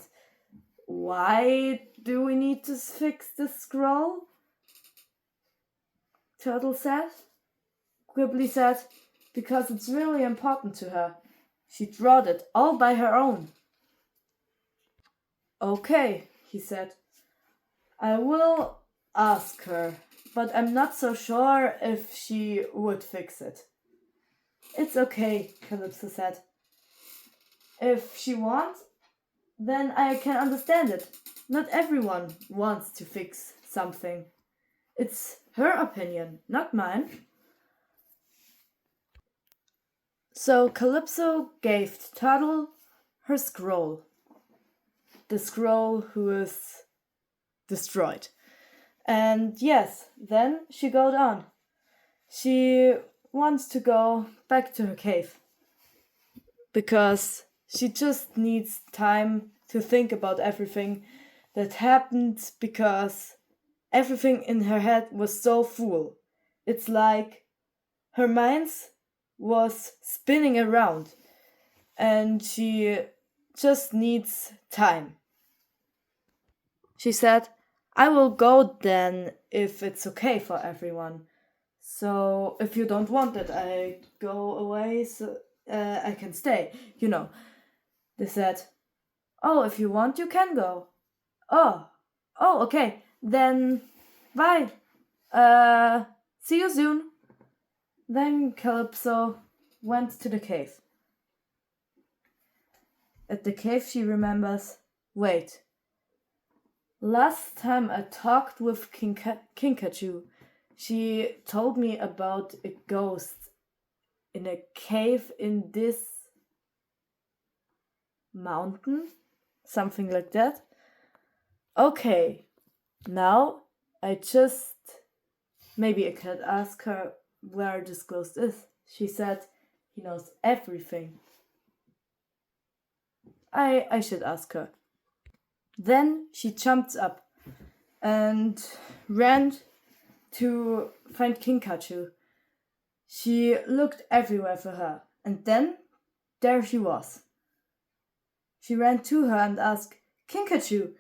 why do we need to fix the scroll?" Turtle said. Ghibli said, "Because it's really important to her. She drawed it all by her own." "Okay," he said. "I will ask her, but I'm not so sure if she would fix it." "It's okay," Kalypso said. "If she wants, then I can understand it. Not everyone wants to fix something. It's her opinion, not mine." So Kalypso gave Turtle her scroll. The scroll who is destroyed. And yes, then she goes on. She wants to go back to her cave. Because she just needs time to think about everything that happened, because everything in her head was so full. It's like her mind was spinning around and she just needs time. She said, "I will go then if it's okay for everyone. So if you don't want it, I go away so I can stay, you know." They said, "Oh, if you want, you can go." Oh, okay. Then bye. See you soon." Then Kalypso went to the cave. At the cave, she remembers, wait, last time I talked with Kinkajou, she told me about a ghost in a cave in this mountain, something like that. Okay, now maybe I could ask her where this ghost is. She said he knows everything. I should ask her. Then she jumped up and ran to find Kinkajou. She looked everywhere for her, and then there she was. She ran to her and asked, "Kinkajou,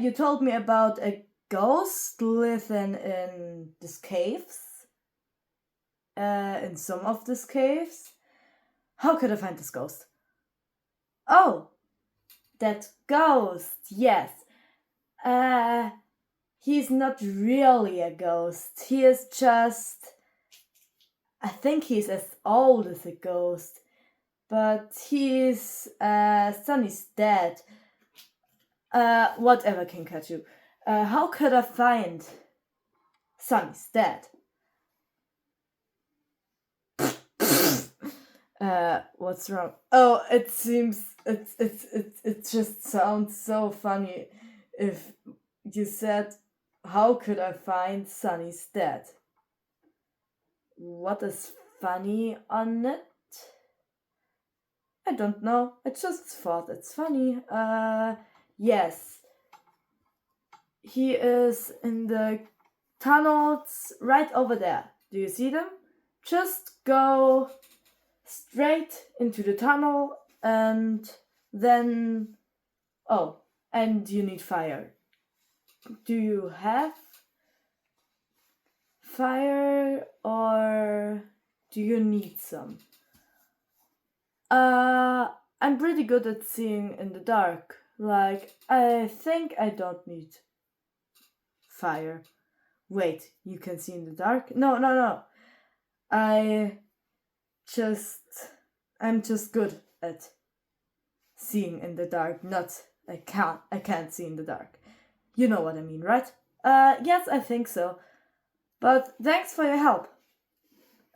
you told me about a ghost living in these caves? In some of these caves? How could I find this ghost?" "Oh, that ghost, yes. He's not really a ghost. He is just... I think he's as old as a ghost. But he's... Sunny's dead. Whatever, Kinkajou. How could I find Sunny's dead?" What's wrong? Oh, it just sounds so funny if you said, "How could I find Sunny's dead?" What is funny on it? I don't know. I just thought it's funny. Yes. He is in the tunnels right over there. Do you see them? Just go straight into the tunnel and Then, oh, and you need fire. Do you have fire or do you need some? I'm pretty good at seeing in the dark. Like, I think I don't need fire. Wait, you can see in the dark? No. I just. I'm just good at seeing in the dark. Not. I can't see in the dark. You know what I mean, right? Yes, I think so. But thanks for your help.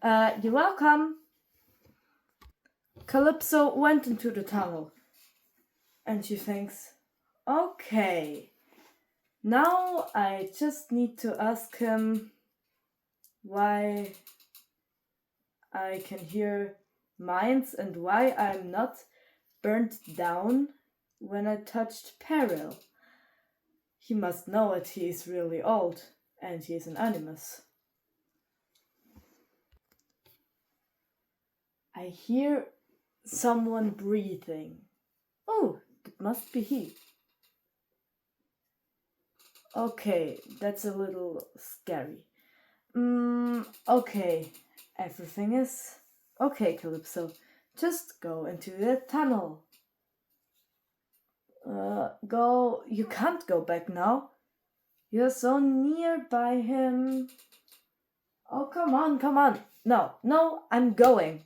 You're welcome. Kalypso went into the tunnel. And she thinks, okay, now I just need to ask him why I can hear mines and why I'm not burnt down when I touched Peril. He must know that he is really old and he is an animus. I hear someone breathing. Oh, that must be he. Okay, that's a little scary. Okay, everything is okay, Kalypso. Just go into the tunnel. Go. You can't go back now. You're so nearby him. Oh, come on. No, I'm going.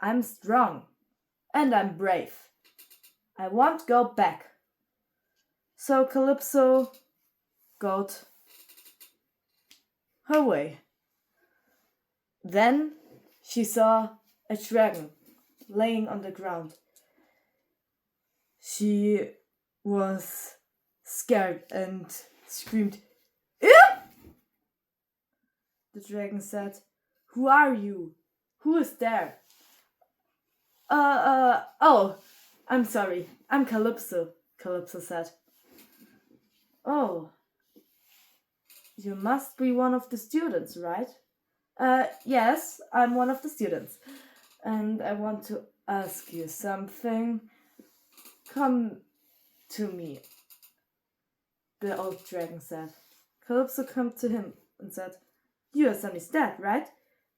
I'm strong. And I'm brave. I won't go back. So Kalypso got her way. Then she saw a dragon laying on the ground. She was scared and screamed, "Ew!" The dragon said, "Who are you? Who is there?" Oh, I'm sorry. I'm Kalypso," Kalypso said. "Oh, you must be one of the students, right?" Yes, I'm one of the students. And I want to ask you something. Come to me," the old dragon said. Kalypso came to him and said, "You are Sunny's dad, right?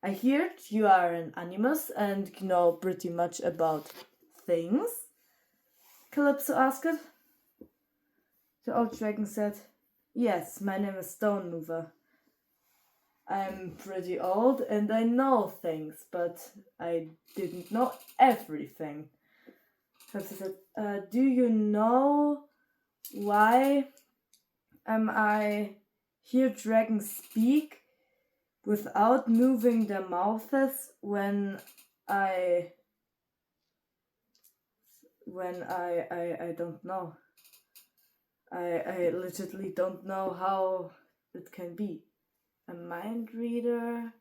I heard you are an animus and know pretty much about things." Kalypso asked. The old dragon said, "Yes, my name is Stone Mover. I'm pretty old and I know things, but I didn't know everything." Kalypso said, "Do you know why I hear dragons speak without moving their mouths when I don't know. I literally don't know how it can be. A mind reader,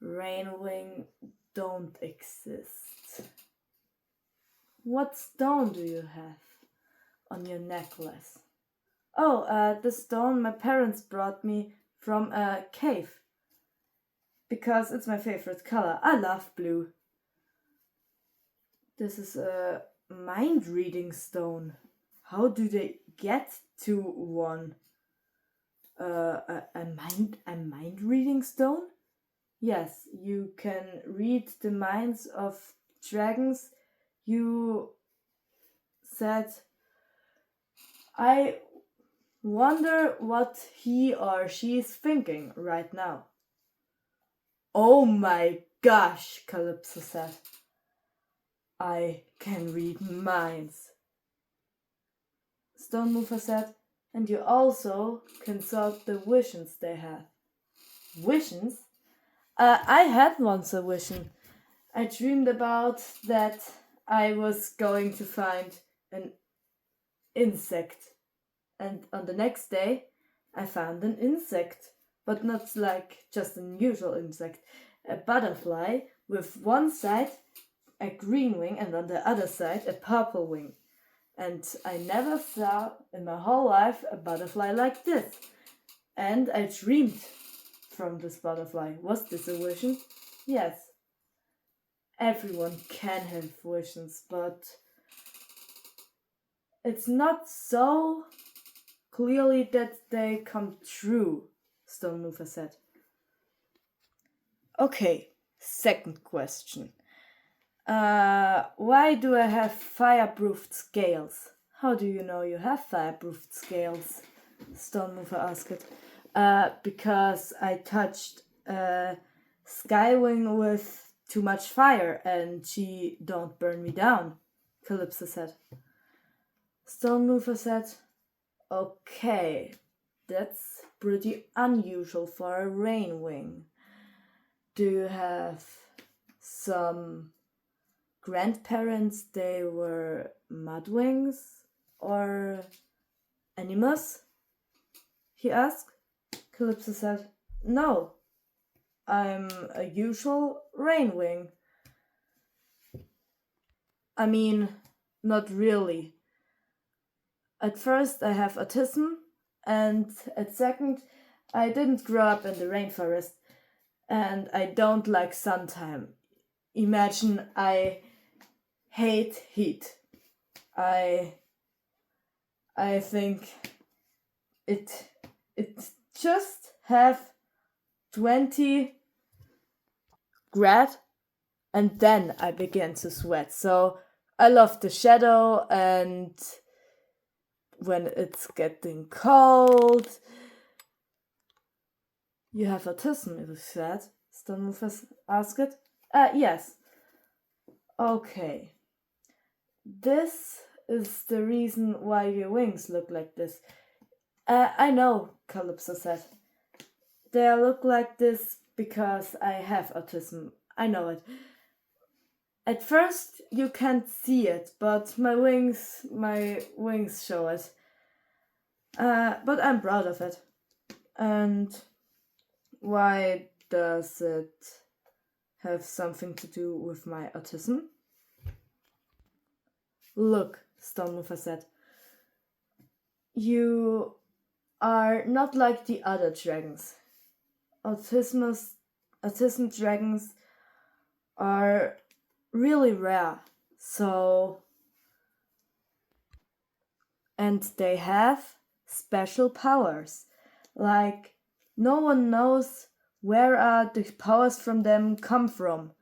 Rainwing don't exist. What stone do you have on your necklace?" "Oh, the stone my parents brought me from a cave. Because it's my favorite color. I love blue." "This is a mind reading stone. How do they get to one?" A mind reading stone?" "Yes, you can read the minds of dragons." You said, "I wonder what he or she is thinking right now." "Oh my gosh," Kalypso said. "I can read minds." Stone Mover said, "And you also can sort the visions they have." "Visions?" I had once a vision. I dreamed about that I was going to find an insect. And on the next day, I found an insect. But not like just an usual insect. A butterfly with one side a green wing and on the other side a purple wing. And I never saw in my whole life a butterfly like this. And I dreamed from this butterfly. Was this a vision? Yes. everyone can have visions, but it's not so clearly that they come true, Stone Mover said. Okay, second question. Why do I have fireproofed scales? How do you know you have fireproofed scales? Stone Mover asked. Because I touched Skywing with too much fire and she don't burn me down, Kalypso said. Stone Mover said, okay, that's pretty unusual for a rain wing. Do you have some grandparents they were mudwings or animals? He asked. Kalypso said, no, I'm a usual rainwing. I mean, not really. At first I have autism, and at second I didn't grow up in the rainforest, and I don't like sun time. Imagine I hate heat. I think it just have 20 grad and then I began to sweat. So I love the shadow, and when it's getting cold. You have autism, you said? Stonemover asked. Yes. Okay. This is the reason why your wings look like this. I know, Kalypso said. They look like this because I have autism. I know it. At first you can't see it, but my wings show it. But I'm proud of it. And why does it have something to do with my autism? Look, Stonemover said. You are not like the other dragons. Autism dragons are really rare. So, and they have special powers. Like, no one knows where the powers from them come from,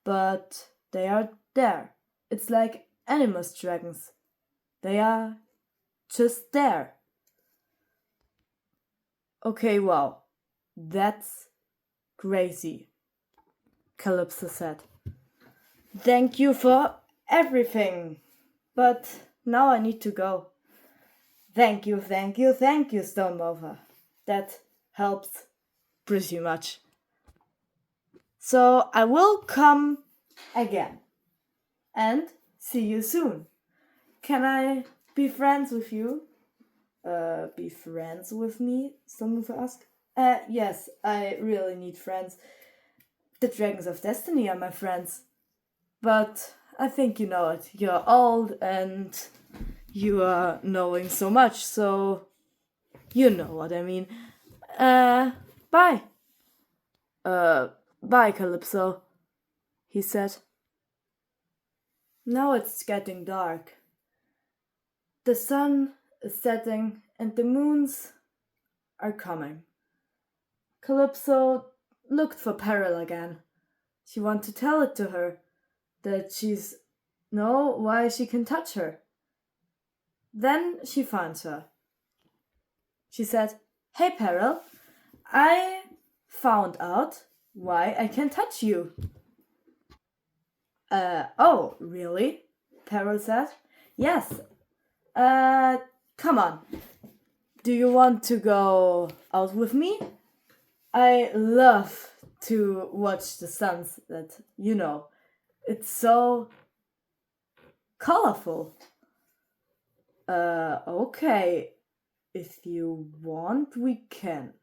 but they are there. It's like animus dragons. They are just there. Okay, wow. That's crazy, Kalypso said. Thank you for everything, but now I need to go. Thank you, Stonemover. That helps pretty much. So I will come again and see you soon. Can I be friends with you? Be friends with me? Stonemover asked. Yes, I really need friends. The Dragons of Destiny are my friends. But I think you know it. You're old and you are knowing so much, so you know what I mean. Bye. Bye, Kalypso, he said. Now it's getting dark. The sun is setting and the moons are coming. Kalypso looked for Peril again. She wanted to tell it to her that she's know why she can touch her. Then she finds her. She said, Hey Peril, I found out why I can touch you. Oh, really? Peril said. Yes. Come on. Do you want to go out with me? I love to watch the sunset, you know. It's so colorful. Okay. If you want, we can.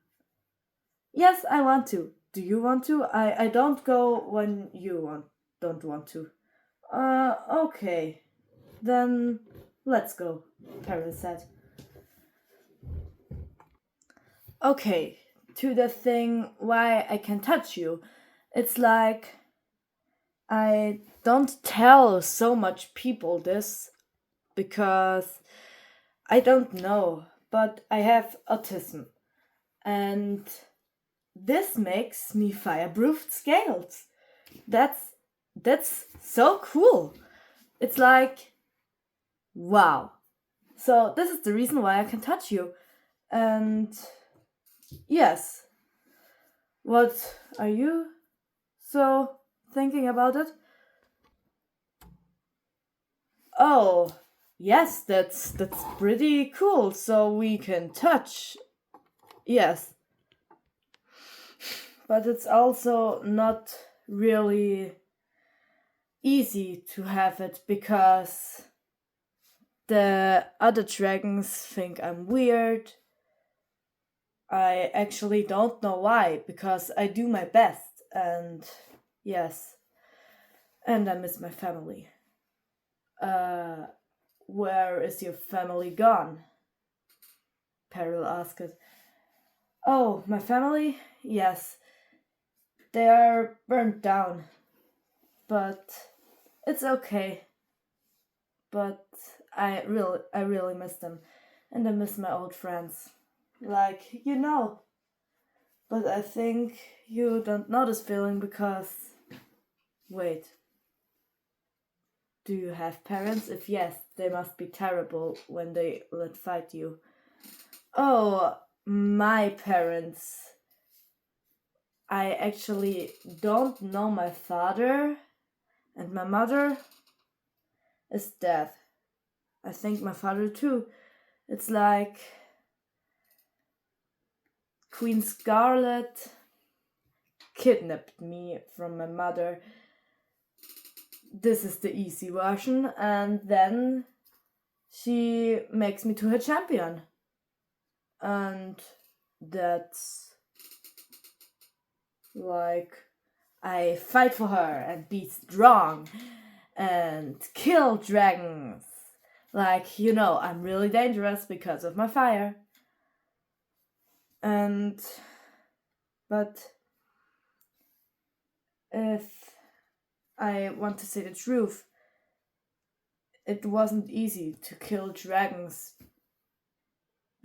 Yes, I want to. Do you want to? I don't go when you don't want to. Okay. Then let's go, Peril said. Okay, to the thing why I can touch you. It's like I don't tell so much people this because I don't know, but I have autism. And this makes me fireproof scales. That's that's so cool. It's like wow. So this is the reason why I can touch you. And yes, what are you so thinking about it? Oh, yes, that's pretty cool. So we can touch. Yes, but it's also not really easy to have it because the other dragons think I'm weird. I actually don't know why because I do my best and yes, and I miss my family. Uh, where is your family gone? Peril asked. Oh, my family? Yes, they are burnt down, but it's okay. But I really miss them, and I miss my old friends. Like but I think you don't know this feeling because wait, do you have parents? If yes, they must be terrible when they let fight you. Oh, my parents. I actually don't know my father, and my mother is dead. I think my father too. It's like Queen Scarlet kidnapped me from my mother. This is the easy version, and then she makes me to her champion. And that's like I fight for her and be strong and kill dragons. Like, I'm really dangerous because of my fire. And but if I want to say the truth, it wasn't easy to kill dragons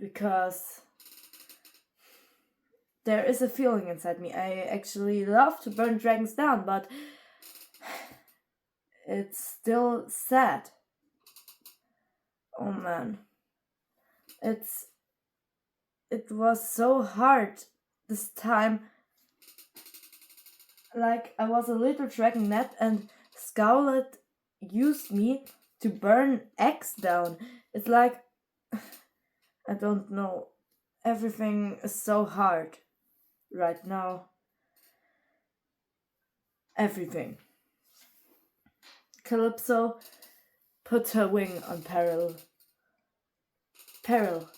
because there is a feeling inside me. I actually love to burn dragons down, but it's still sad. Oh man. It's it was so hard this time. Like I was a little dragonette and Scarlet used me to burn eggs down. It's like I don't know. Everything is so hard right now. Everything. Kalypso put her wing on Peril. Peril,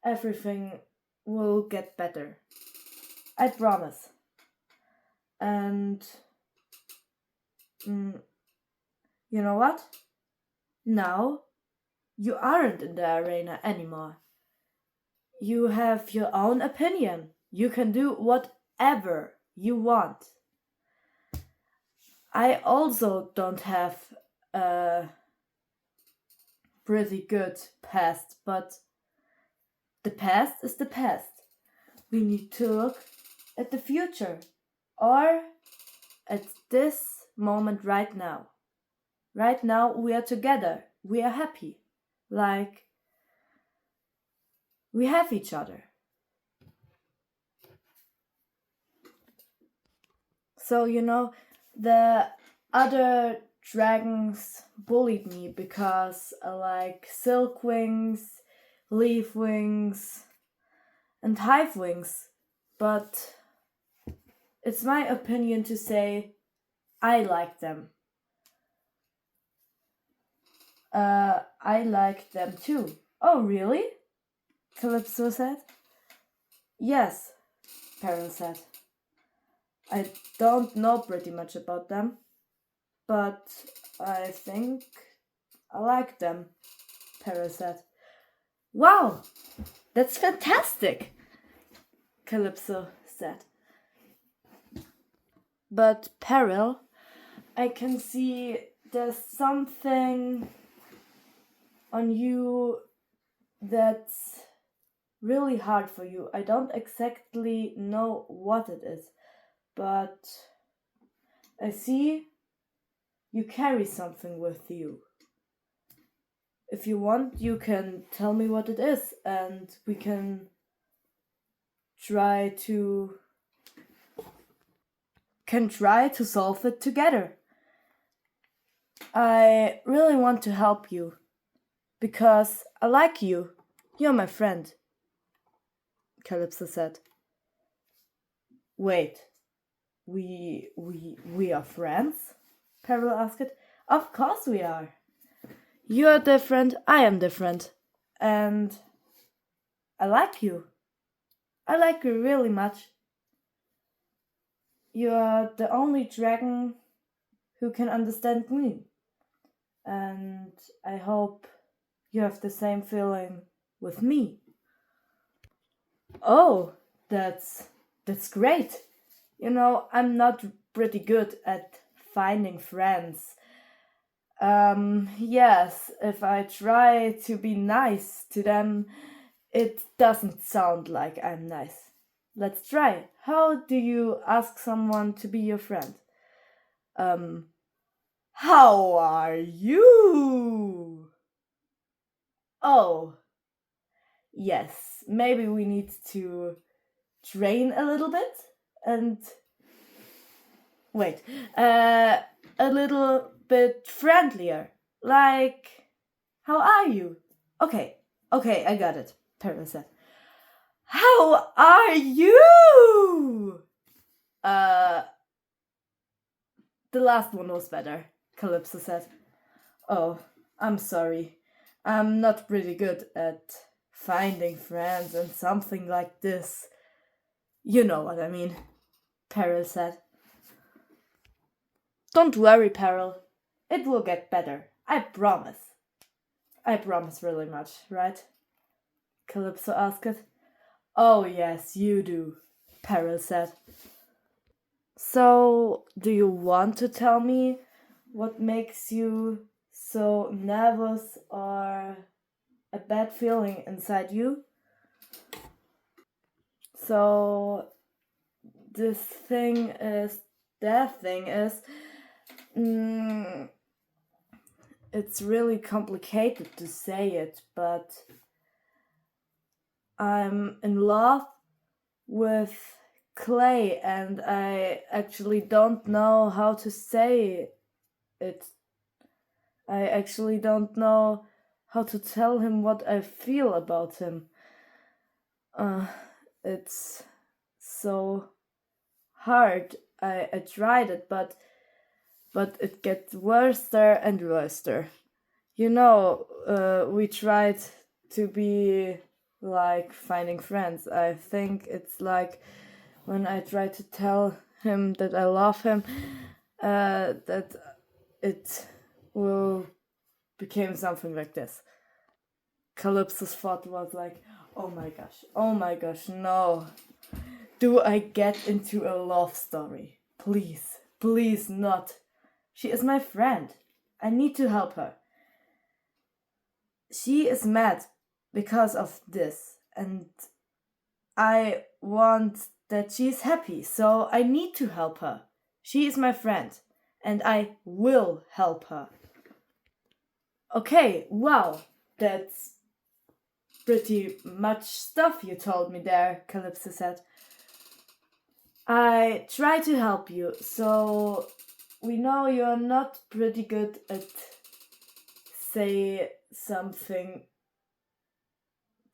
everything will get better. I promise. And mm, you know what? Now you aren't in the arena anymore. You have your own opinion. You can do whatever you want. I also don't have a pretty good past, but the past is the past. We need to look at the future or at this moment right now. Right now, we are together. We are happy. Like, we have each other. So, the other dragons bullied me because I like silk wings, leaf wings, and hive wings. But it's my opinion to say I like them. I like them too. Oh, really? Kalypso said. Yes, Peril said. I don't know pretty much about them, but I think I like them, Peril said. Wow, that's fantastic, Kalypso said. But Peril, I can see there's something on you that's really hard for you. I don't exactly know what it is, but I see you carry something with you. If you want, you can tell me what it is, and we try to can try to solve it together. I really want to help you because I like you. You're my friend, Kalypso said. Wait, we are friends? Peril asked. Of course we are. You're different, I am different. And I like you. I like you really much. You're the only dragon who can understand me. And I hope you have the same feeling with me. Oh, that's great. I'm not pretty good at finding friends. Yes, if I try to be nice to them, it doesn't sound like I'm nice. Let's try. How do you ask someone to be your friend? Um, how are you? Oh, yes, maybe we need to train a little bit and wait, a little bit friendlier. Like, how are you? Okay, I got it, Perla said. How are you? Uh, the last one was better, Kalypso said. Oh, I'm sorry. I'm not pretty good at finding friends and something like this. You know what I mean, Peril said. Don't worry, Peril. It will get better. I promise. I promise really much, right? Kalypso asked. Oh, yes, you do, Peril said. So, do you want to tell me what makes you so nervous or a bad feeling inside you? So, this thing is, that thing is, mm, it's really complicated to say it, but I'm in love with Clay and I actually don't know how to say it. I actually don't know how to tell him what I feel about him. It's so hard. I tried it, but it gets worse and worse. We tried to be like finding friends. I think it's like when I try to tell him that I love him, that it will become something like this. Kalypso's thought was like, oh my gosh, no. Do I get into a love story? Please not. She is my friend. I need to help her. She is mad because of this, and I want that she's happy, so I need to help her. She is my friend, and I will help her. Okay, wow, that's pretty much stuff you told me there, Kalypso said. I try to help you, so we know you're not pretty good at say something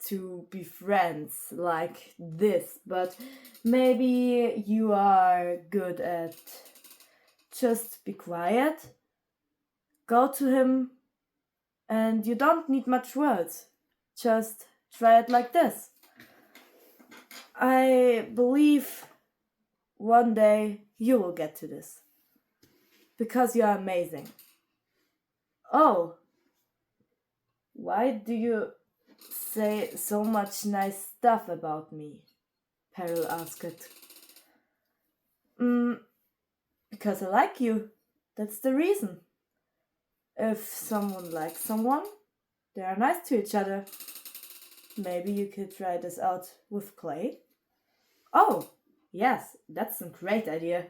to be friends like this, but maybe you are good at just be quiet, go to him, and you don't need much words. Just try it like this. I believe one day you will get to this. Because you are amazing. Oh, why do you say so much nice stuff about me? Peril asked. Because I like you. That's the reason. If someone likes someone, they are nice to each other. Maybe you could try this out with clay? Oh, yes, that's a great idea.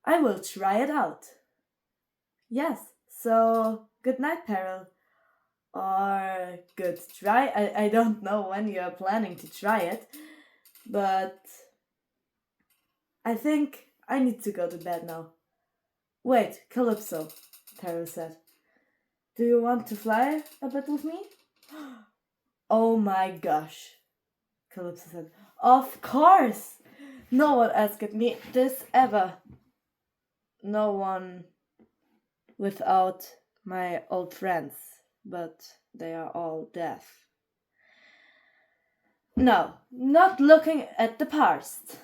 I will try it out. Yes, so good night, Peril. Or good try. I don't know when you are planning to try it, but I think I need to go to bed now. Wait, Calypso, Peril said. Do you want to fly a bit with me? Oh my gosh, Calypso said. Of course! No one asked me this ever. No one without my old friends, but they are all deaf. No, not looking at the past.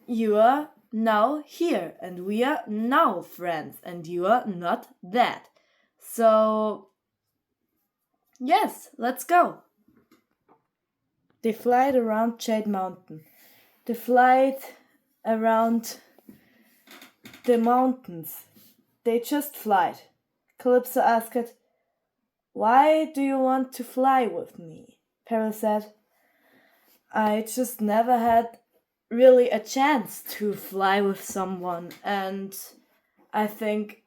You are now here, and we are now friends, and you are not that. So, yes, let's go. They flied around Jade Mountain. They flied around the mountains. They just flied. Calypso asked, Why do you want to fly with me? Peril said, I just never had really a chance to fly with someone, and I think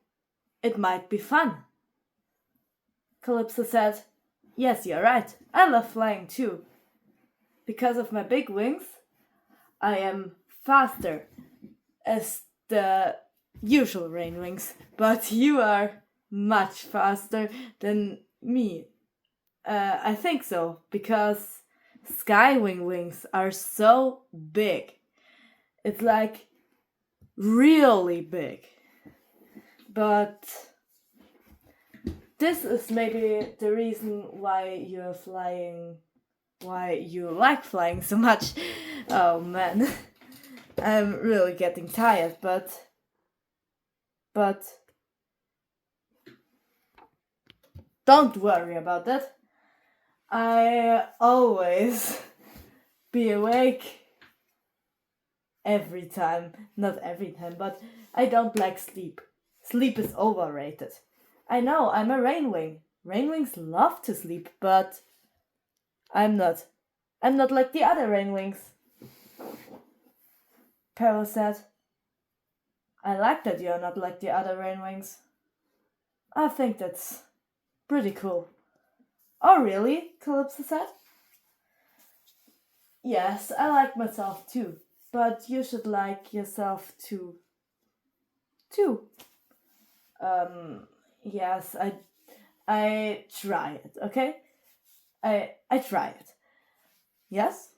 it might be fun. Calypso said, Yes, you're right. I love flying too. Because of my big wings, I am faster as the usual rain wings, but you are much faster than me. I think so, because skywing wings are so big. It's like really big. But this is maybe the reason why you're flying, why you like flying so much. Oh man, I'm really getting tired, but don't worry about that. I always be awake every time. Not every time, but I don't like sleep. Sleep is overrated. I know, I'm a rainwing. Rainwings love to sleep, but I'm not. I'm not like the other rainwings. Peril said, I like that you're not like the other rainwings. I think that's pretty cool. Oh, really? Calypso said. Yes, I like myself too, but you should like yourself too. Yes, I try it, okay? I try it. Yes?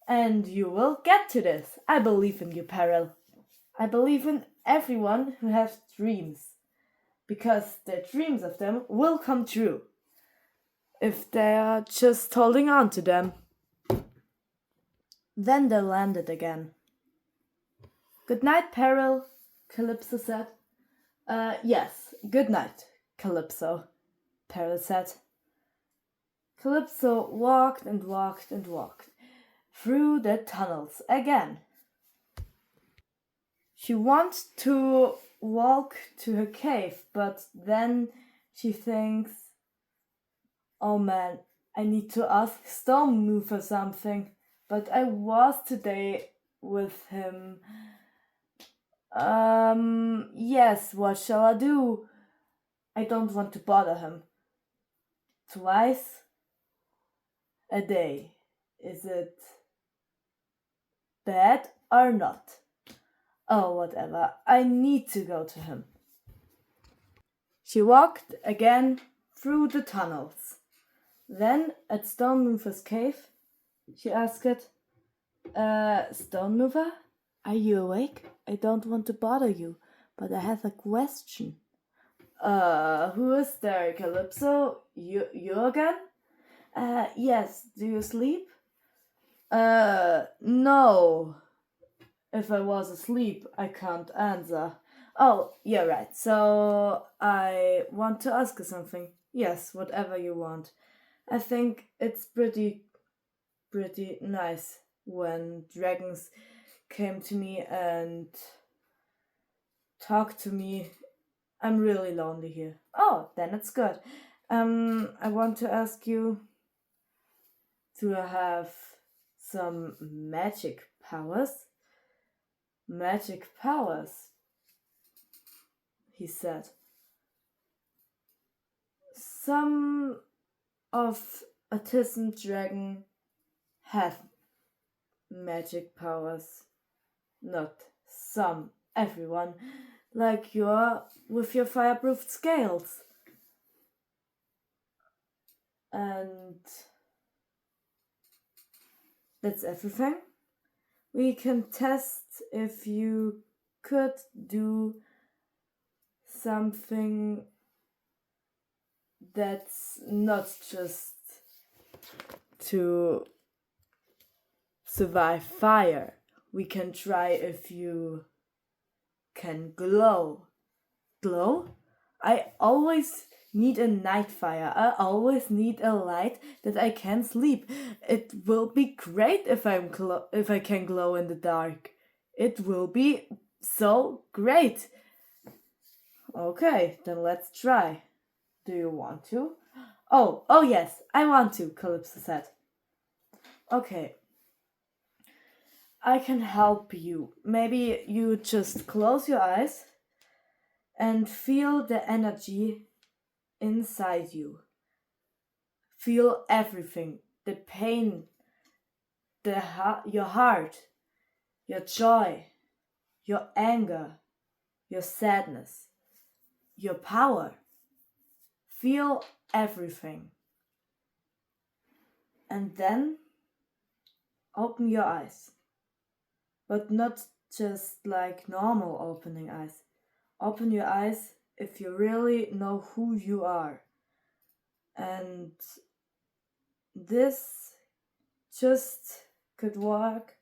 And you will get to this. I believe in you, Peril. I believe in everyone who has dreams, because their dreams of them will come true if they are just holding on to them. Then they landed again. Good night, Peril, Calypso said. Yes, good night, Calypso, Peril said. Calypso walked and walked and walked through the tunnels again. She wants to walk to her cave, but then she thinks, oh man, I need to ask Storm for something, but I was today with him. Yes, what shall I do? I don't want to bother him. Twice a day. Is it bad or not? Oh, whatever. I need to go to him. She walked again through the tunnels. Then, at Stonemover's cave, she asked, Stonemover, are you awake? I don't want to bother you, but I have a question. Who is there, Calypso? You again? Yes, do you sleep? No. If I was asleep, I can't answer. Oh, you're right. So, I want to ask you something. Yes, whatever you want. I think it's pretty nice when dragons came to me and talked to me I'm really lonely here. Oh, then it's good. I want to ask you to have some magic powers. Magic powers, he said. Some of Artisan Dragon have magic powers. Not some, everyone. Like you're with your fireproof scales. And that's everything. We can test if you could do something that's not just to survive fire. We can try if you can glow. Glow? I always need a night fire. I always need a light that I can sleep. It will be great if if I can glow in the dark. It will be so great. Okay, then let's try. Do you want to? Oh yes, I want to, Kalypso said. Okay, I can help you. Maybe you just close your eyes and feel the energy inside you. Feel everything, the pain, your heart, your joy, your anger, your sadness, your power. Feel everything. And then open your eyes. But not just like normal opening eyes. Open your eyes if you really know who you are. And this just could work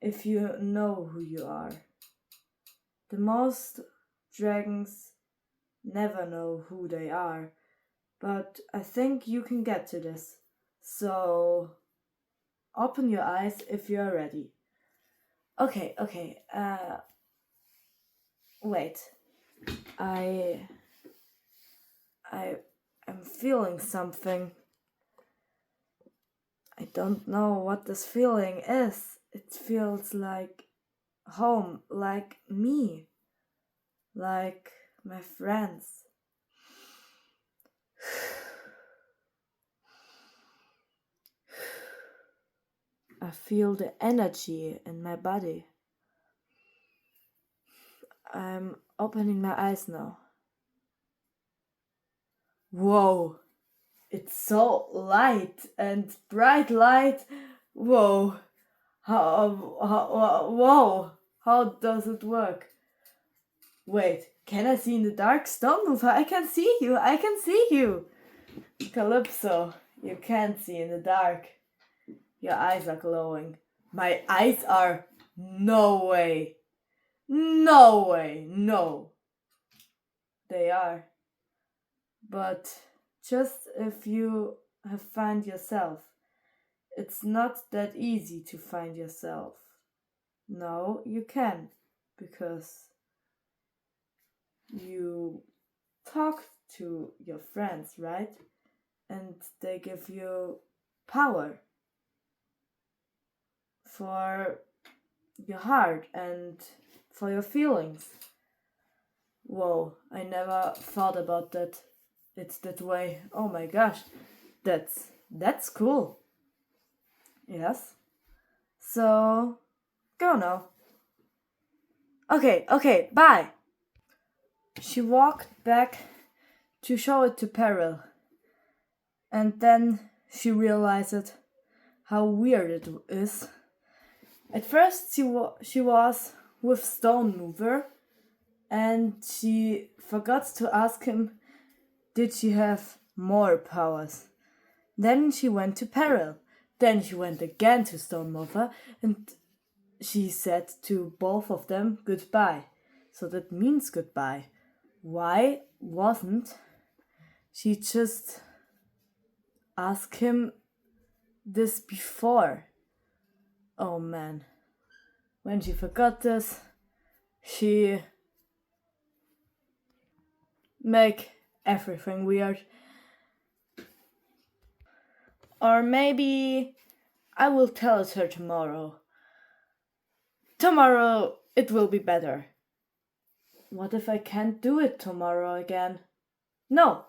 if you know who you are. The most dragons never know who they are, but I think you can get to this. So open your eyes if you're ready. Okay. Wait. I am feeling something. I don't know what this feeling is. It feels like home, like me, like my friends. I feel the energy in my body. I'm opening my eyes now. Whoa! It's so light and bright light. Whoa! Whoa! How does it work? Wait, can I see in the dark? Stone mover, I can see you! I can see you! Kalypso, you can't see in the dark. Your eyes are glowing. My eyes are... No way! No way! No! They are. But just if you have found yourself, it's not that easy to find yourself. No, you can, because you talk to your friends, right? And they give you power for your heart and for your feelings. Whoa, I never thought about that. It's that way. Oh my gosh, that's cool. Yes. So, go now. Okay, bye. She walked back to show it to Peril. And then she realized how weird it is. At first she was with Stone Mover, and she forgot to ask him did she have more powers. Then she went to Peril. Then she went again to Stone Mover, and she said to both of them goodbye. So that means goodbye. Why wasn't she just ask him this before? Oh man. When she forgot this, she make everything weird. Or maybe I will tell it her tomorrow. Tomorrow it will be better. What if I can't do it tomorrow again? No.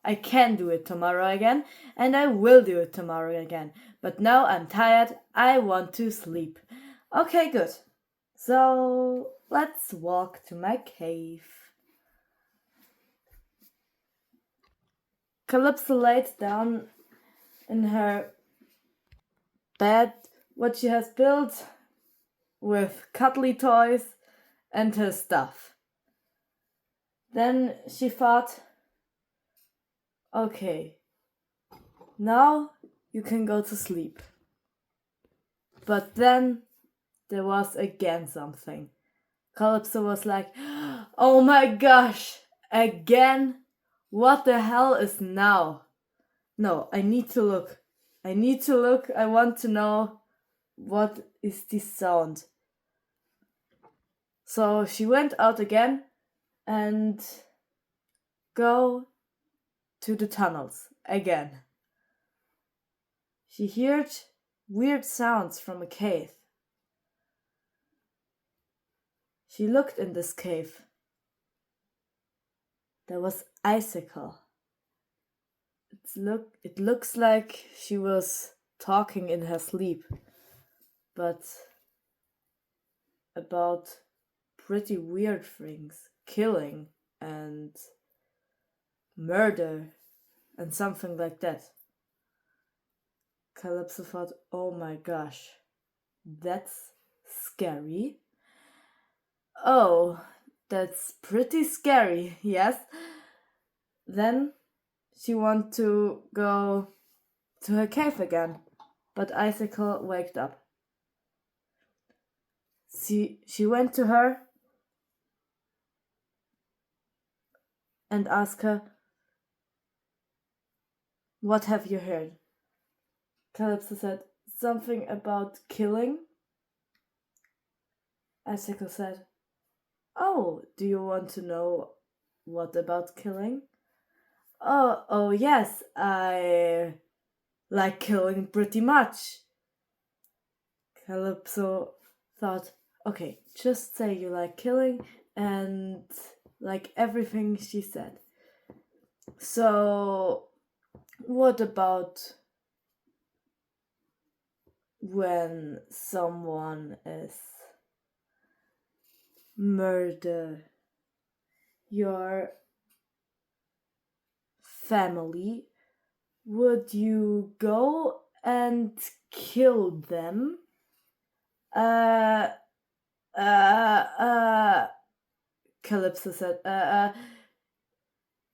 I can do it tomorrow again, and I will do it tomorrow again. But now I'm tired, I want to sleep. Okay, good. So let's walk to my cave. Kalypso laid down in her bed, what she has built with cuddly toys and her stuff. Then she thought, okay, now you can go to sleep. But then there was again something. Kalypso was like, oh my gosh, again? What the hell is now? No, I need to look. I want to know what is this sound. So she went out again and go to the tunnels again. She heard weird sounds from a cave. She looked in this cave. There was icicle. It looks like she was talking in her sleep, but about pretty weird things, killing and murder and something like that. Kalypso thought, oh my gosh, that's scary. Oh, that's pretty scary, yes. Then she wanted to go to her cave again, but Icicle waked up. She went to her and asked her, what have you heard? Kalypso said, something about killing. Icicle said, oh, do you want to know what about killing? Oh yes, I like killing pretty much. Kalypso thought, okay, just say you like killing and like everything she said. So, what about when someone is murder your family? Would you go and kill them? Kalypso said,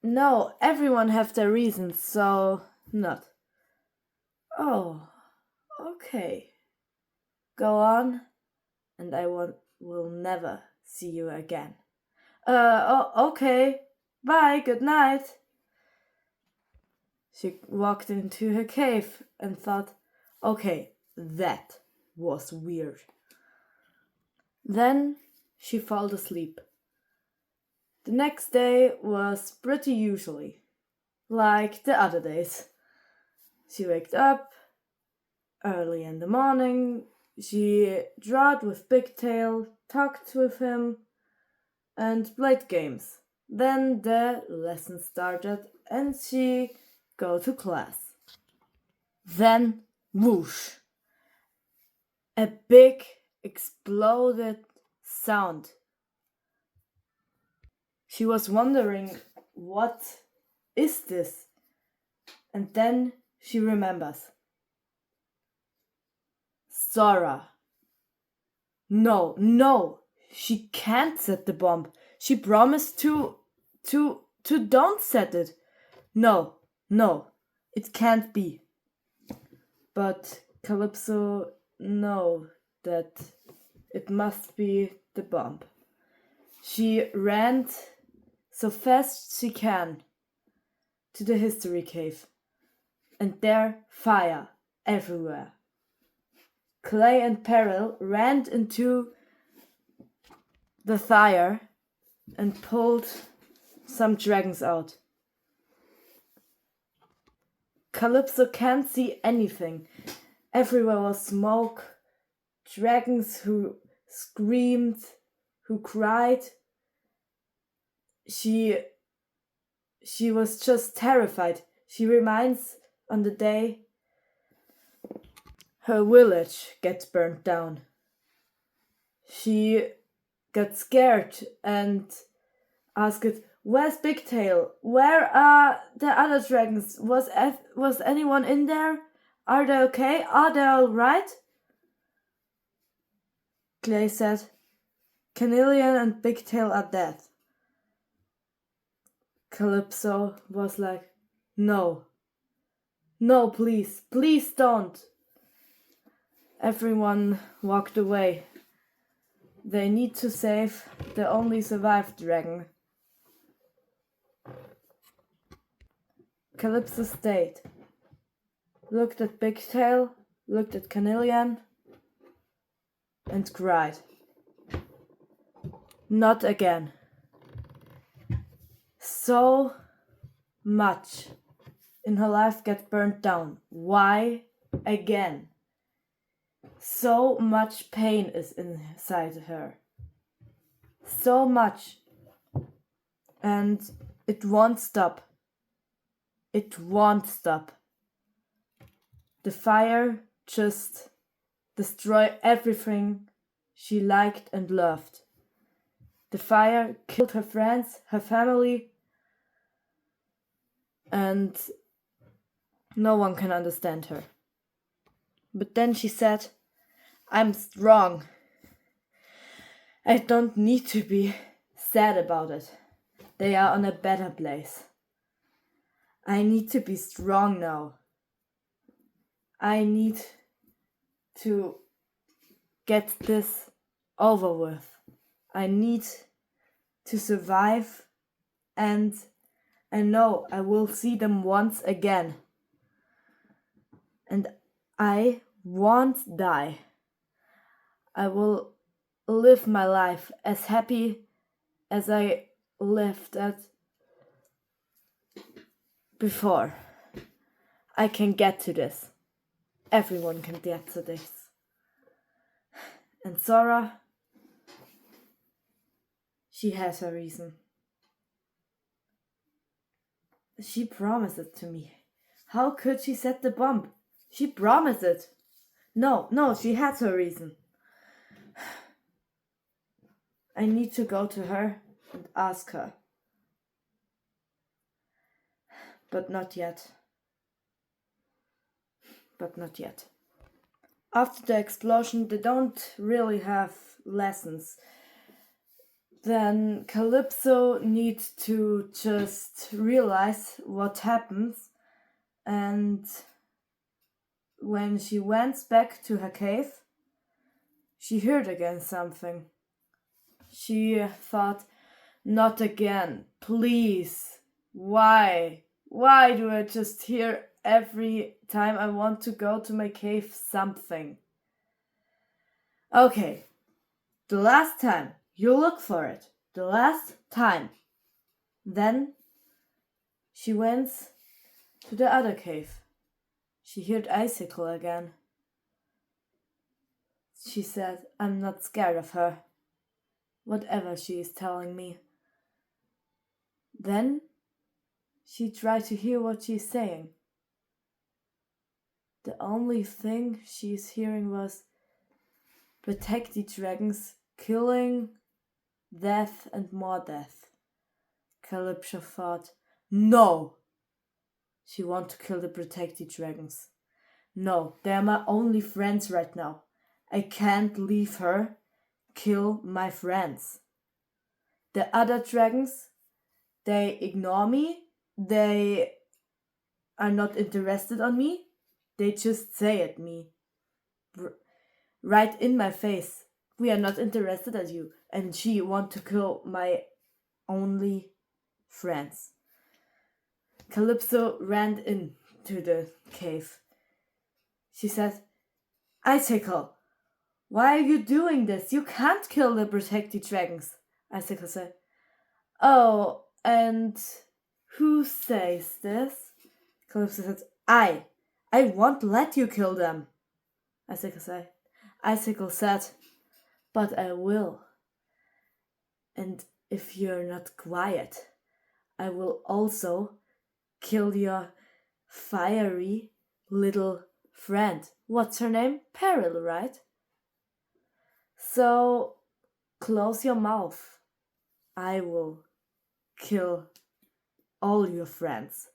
no, everyone have their reasons, so not. Oh, okay. Go on, and I will never see you again. Okay. Bye, good night. She walked into her cave and thought, okay, that was weird. Then she fell asleep. The next day was pretty usually, like the other days. She waked up early in the morning, she drawed with Bigtail, talked with him, and played games. Then the lesson started and she go to class. Then, whoosh! A big exploded sound. She was wondering, what is this? And then she remembers. Zora. No, she can't set the bomb. She promised to don't set it. No, it can't be. But Kalypso know that it must be the bomb. She ran so fast she can to the history cave, and there fire everywhere. Clay and Peril ran into the fire and pulled some dragons out. Kalypso can't see anything. Everywhere was smoke, dragons who screamed, who cried. She was just terrified. She reminds on the day her village gets burnt down. She got scared and asked, "Where's Bigtail? Where are the other dragons? Was anyone in there? Are they okay? Are they all right?" Clay said, "Carnelian and Bigtail are dead." Kalypso was like, "No. No, please. Please don't." Everyone walked away. They need to save the only survived dragon. Kalypso stayed. Looked at Bigtail, looked at Carnelian, and cried. Not again. So much in her life get burnt down. Why again? So much pain is inside her. So much. And it won't stop. It won't stop. The fire just destroyed everything she liked and loved. The fire killed her friends, her family, and no one can understand her. But then she said, "I'm strong. I don't need to be sad about it. They are on a better place. I need to be strong now. I need to get this over with. I need to survive, and I know I will see them once again. And I won't die. I will live my life as happy as I lived it before. I can get to this. Everyone can get to this." And Sora, she has her reason. She promised it to me. How could she set the bomb? She promised it. No, she has her reason. I need to go to her and ask her. But not yet. After the explosion, they don't really have lessons. Then Kalypso needs to just realize what happens, and when she went back to her cave, she heard again something. She thought, "Not again, please. Why? Why do I just hear every time I want to go to my cave something?" Okay, the last time you look for it. The last time. Then she went to the other cave. She heard Icicle again. She said, "I'm not scared of her. Whatever she is telling me." Then she tried to hear what she's saying. The only thing she's hearing was, "Protect the dragons, killing, death and more death." Kalypso thought, "No! She wants to kill the protected dragons. No, they are my only friends right now. I can't leave her kill my friends. The other dragons, they ignore me. They are not interested on me. They just say at me, right in my face, 'We are not interested at you.' And she wants to kill my only friends." Kalypso ran into the cave. She said, "Icicle, why are you doing this? You can't kill the protected dragons." Icicle said, "Oh, And who says this? Kalypso said, I won't let you kill them. Icicle said, but I will. And if you're not quiet, I will also kill your fiery little friend. What's her name? Peril, right? So close your mouth. I will kill all your friends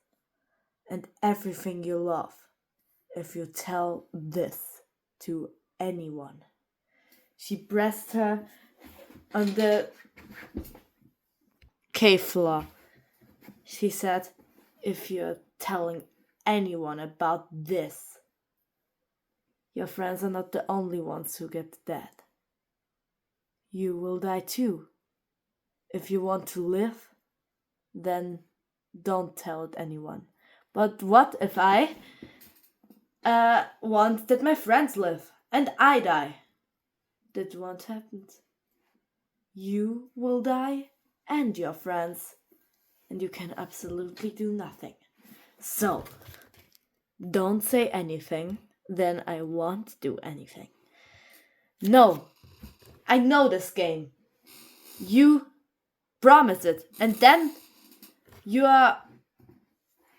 and everything you love if you tell this to anyone. She pressed her on the cave floor. She said, if you're telling anyone about this, your friends are not the only ones who get dead. You will die too. If you want to live, then don't tell it anyone. But what if I want that my friends live and I die? That won't happen. You will die and your friends, and you can absolutely do nothing. So, don't say anything, then I won't do anything. No, I know this game. You promise it, and then you are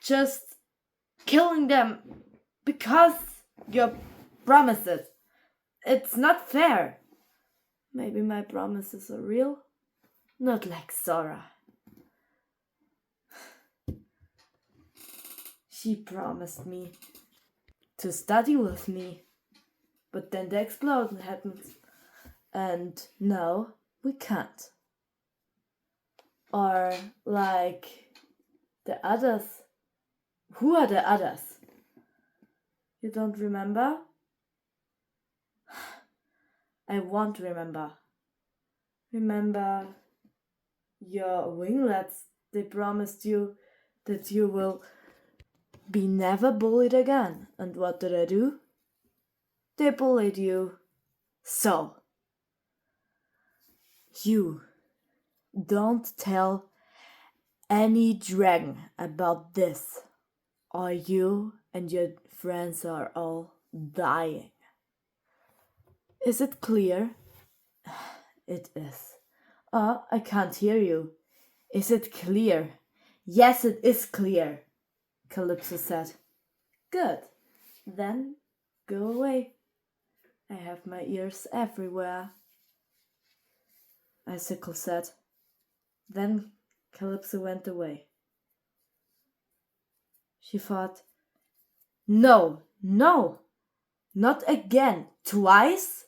just killing them because you promised it. It's not fair. Maybe my promises are real, not like Sora. She promised me to study with me, but then the explosion happened, and now we can't. Or like the others. Who are the others? You don't remember? I won't remember. Remember your winglets? They promised you that you will be never bullied again. And what did I do? They bullied you. So, you don't tell any dragon about this, or you and your friends are all dying. Is it clear? It is. Oh, I can't hear you. Is it clear? Yes, it is clear, Kalypso said. Good. Then go away. I have my ears everywhere, Icicle said. Then Kalypso went away. She thought, no, not again. Twice?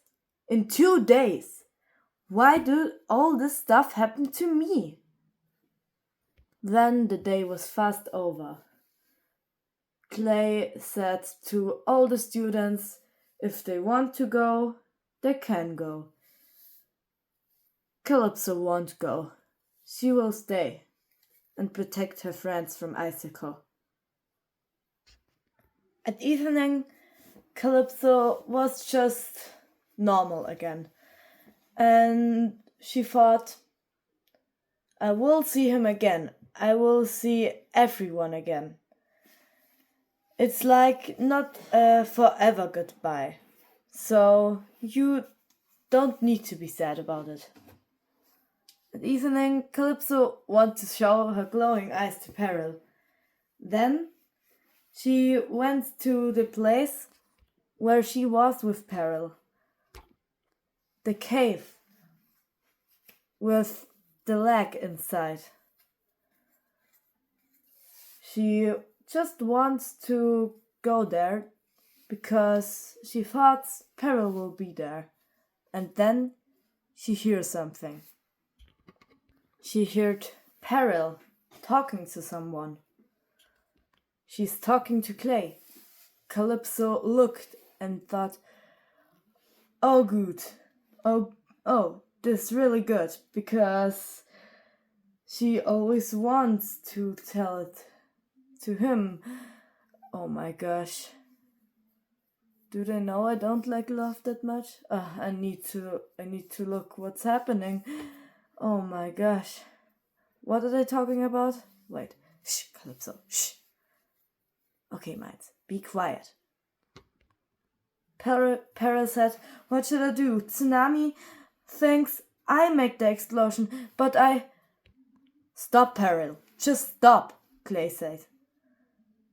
In 2 days? Why do all this stuff happen to me? Then the day was fast over. Clay said to all the students, if they want to go, they can go. Kalypso won't go. She will stay and protect her friends from Icicle. At evening, Kalypso was just normal again. And she thought, I will see him again. I will see everyone again. It's like not a forever goodbye. So you don't need to be sad about it. At evening, Kalypso wanted to show her glowing eyes to Peril. Then she went to the place where she was with Peril. The cave with the leg inside. She just wants to go there because she thought Peril will be there. And then she hears something. She heard Peril talking to someone. She's talking to Clay. Kalypso looked and thought, oh good, oh, this is really good, because she always wants to tell it to him. Oh my gosh. Do they know I don't like love that much? I need to look what's happening. Oh my gosh. What are they talking about? Wait. Shh, Kalypso. Shh. Okay, mates. Be quiet. Peril said, what should I do? Tsunami thinks I make the explosion, but I... Stop, Peril. Just stop, Clay said.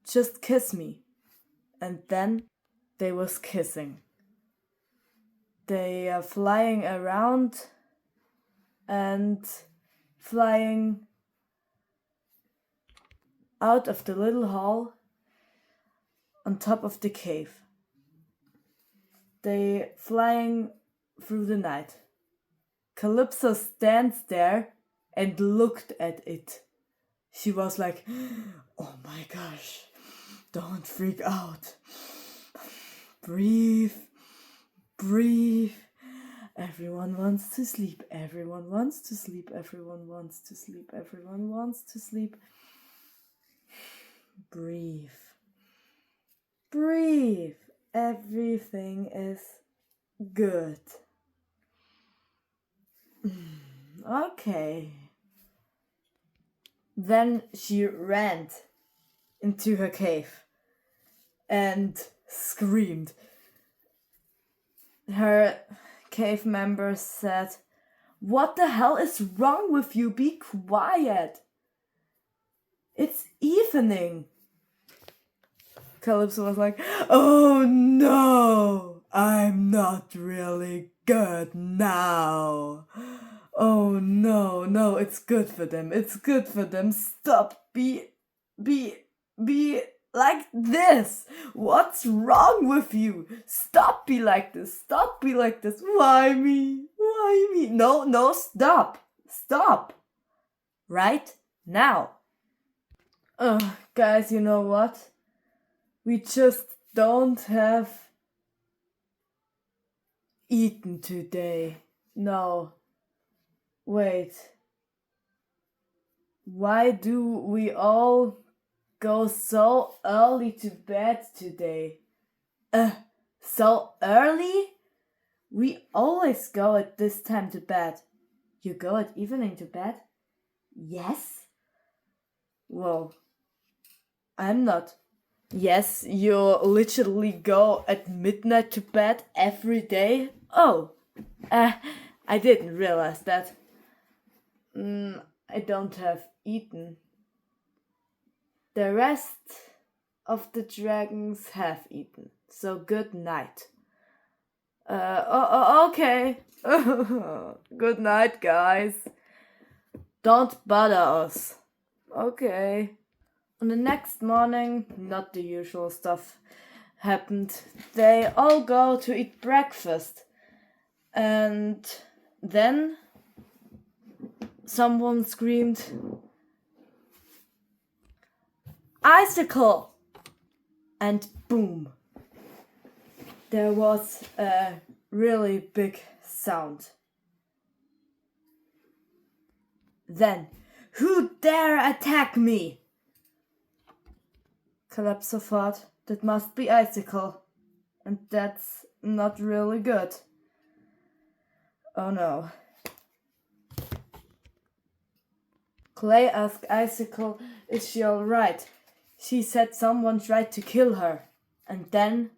Just kiss me. And then they was kissing. They are flying around and flying out of the little hall on top of the cave. They flying through the night. Kalypso stands there and looked at it. She was like, oh my gosh, don't freak out. Breathe, breathe. Everyone wants to sleep. Everyone wants to sleep. Everyone wants to sleep. Everyone wants to sleep. Breathe. Breathe. Everything is good. Okay. Then she ran into her cave and screamed. Her cave members said, what the hell is wrong with you? Be quiet. It's evening. Kalypso was like, oh no, I'm not really good now. Oh no, it's good for them. It's good for them. Stop. Be like this. What's wrong with you? Stop be like this. Stop be like this. Why me? Why me? No, stop. Stop. Right now. Guys, you know what? We just don't have eaten today. No. Wait. Why do we all go so early to bed today? So early? We always go at this time to bed. You go at evening to bed? Yes? Well, I'm not. Yes, you literally go at midnight to bed every day? Oh, I didn't realize that. I don't have eaten. The rest of the dragons have eaten, so good night. Okay. Good night, guys. Don't bother us. Okay. On the next morning, not the usual stuff happened. They all go to eat breakfast. And then someone screamed, icicle! And boom. There was a really big sound. Then, who dare attack me? Kalypso thought, that must be Icicle. And that's not really good. Oh no. Clay asked Icicle, is she alright? She said someone tried to kill her. And then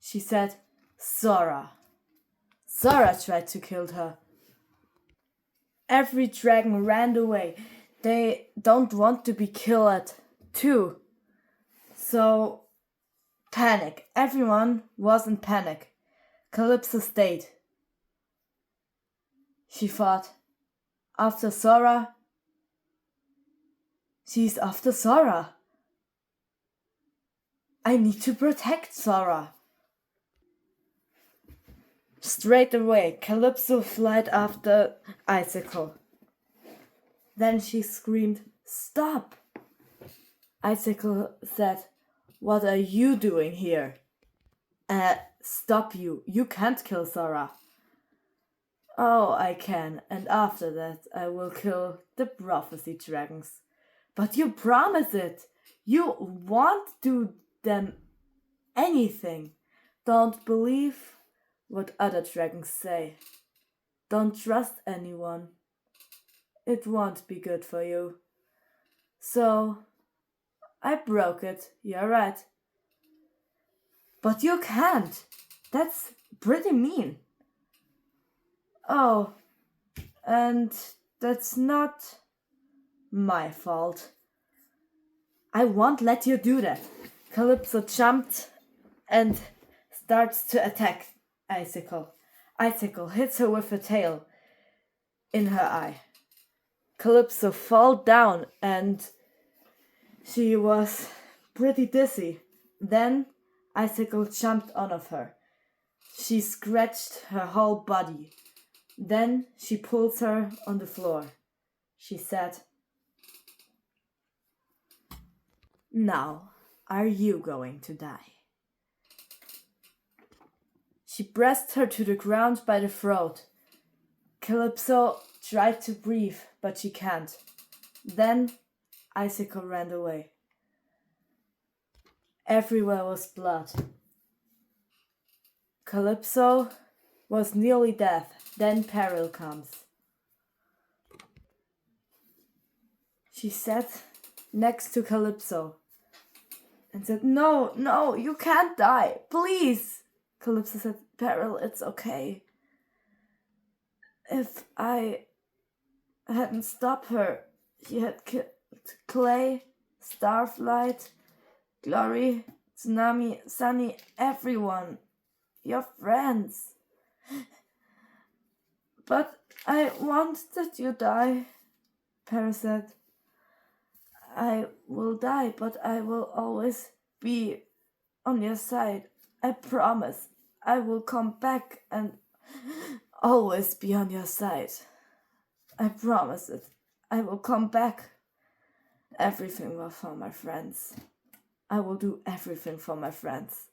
she said, Sora. Sora tried to kill her. Every dragon ran away. They don't want to be killed too. So, panic. Everyone was in panic. Kalypso stayed. She thought, after Sora, she's after Sora. I need to protect Sora. Straight away, Kalypso fled after Icicle. Then she screamed, stop! Icicle said, what are you doing here? Stop you. You can't kill Sora. Oh, I can, and after that I will kill the prophecy dragons. But you promise it. You won't do them anything. Don't believe what other dragons say. Don't trust anyone. it won't be good for you. So I broke it, you're right. But you can't. That's pretty mean. Oh, and that's not my fault. I won't let you do that. Kalypso jumped and starts to attack Icicle. Icicle hits her with her tail in her eye. Kalypso fell down and she was pretty dizzy. Then Icicle jumped on of her. She scratched her whole body. Then she pulls her on the floor. She said, "Now, are you going to die?" She pressed her to the ground by the throat. Kalypso tried to breathe, but she can't. Then Icicle ran away. Everywhere was blood. Kalypso was nearly dead. Then Peril comes. She sat next to Kalypso and said, "No, no, you can't die, please." Kalypso said, "Peril, it's okay. If I hadn't stopped her, she had killed Clay, Starflight, Glory, Tsunami, Sunny, everyone. Your friends. But I want that you die," Peril said. "I will die, but I will always be on your side. I promise. I will come back and always be on your side. I promise it. I will come back. Everything will for my friends. I will do everything for my friends.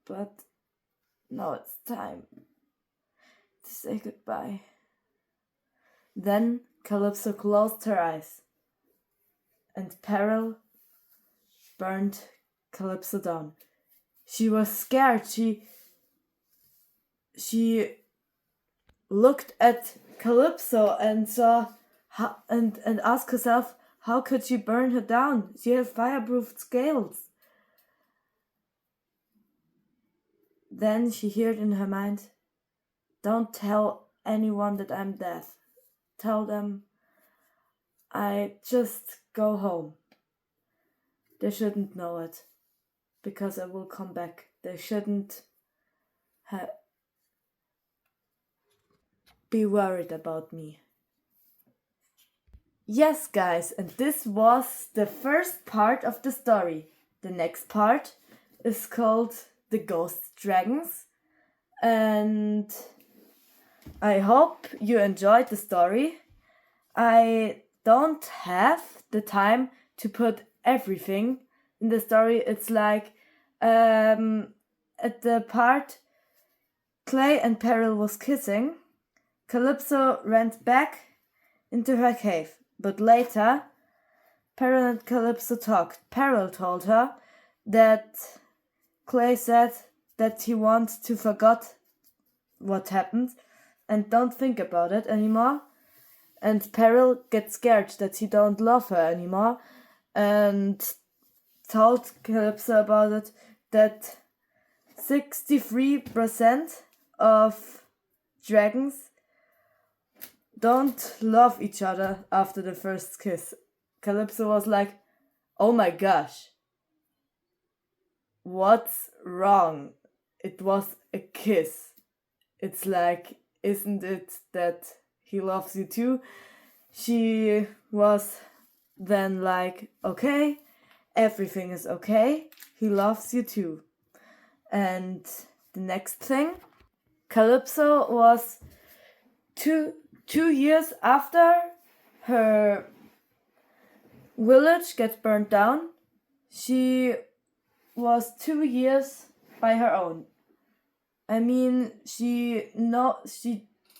But now it's time to say goodbye." Then Kalypso closed her eyes, and Peril burned Kalypso down. She was scared. She looked at Kalypso and saw and asked herself, how could she burn her down? She had fireproof scales. Then she heard in her mind, "Don't tell anyone that I'm dead. Tell them I just go home. They shouldn't know it, because I will come back. They shouldn't be worried about me." Yes, guys, and this was the first part of the story. The next part is called The Ghost Dragons, and I hope you enjoyed the story. I don't have the time to put everything in the story. It's like at the part Clay and Peril was kissing, Kalypso ran back into her cave. But later, Peril and Kalypso talked. Peril told her that Clay said that he wants to forget what happened and don't think about it anymore. And Peril gets scared that he don't love her anymore and told Kalypso about it, that 63% of dragons don't love each other after the first kiss. Kalypso was like, "Oh my gosh, what's wrong? It was a kiss. It's like, isn't it that he loves you too?" She was then like, "Okay, everything is okay. He loves you too." And the next thing, Kalypso was two years after her village gets burned down. She was 2 years by her own. I mean, she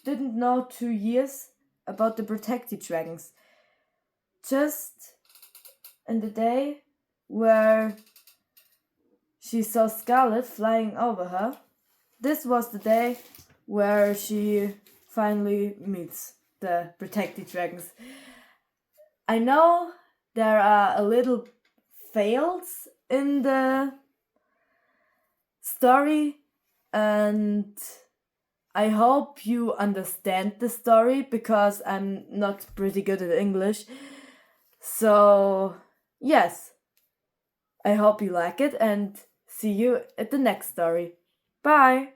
didn't know 2 years about the protected dragons. Just in the day where she saw Scarlet flying over her, this was the day where she finally meets the protected dragons. I know there are a little fails in the story, and I hope you understand the story because I'm not pretty good at English. So, yes, I hope you like it and see you at the next story. Bye!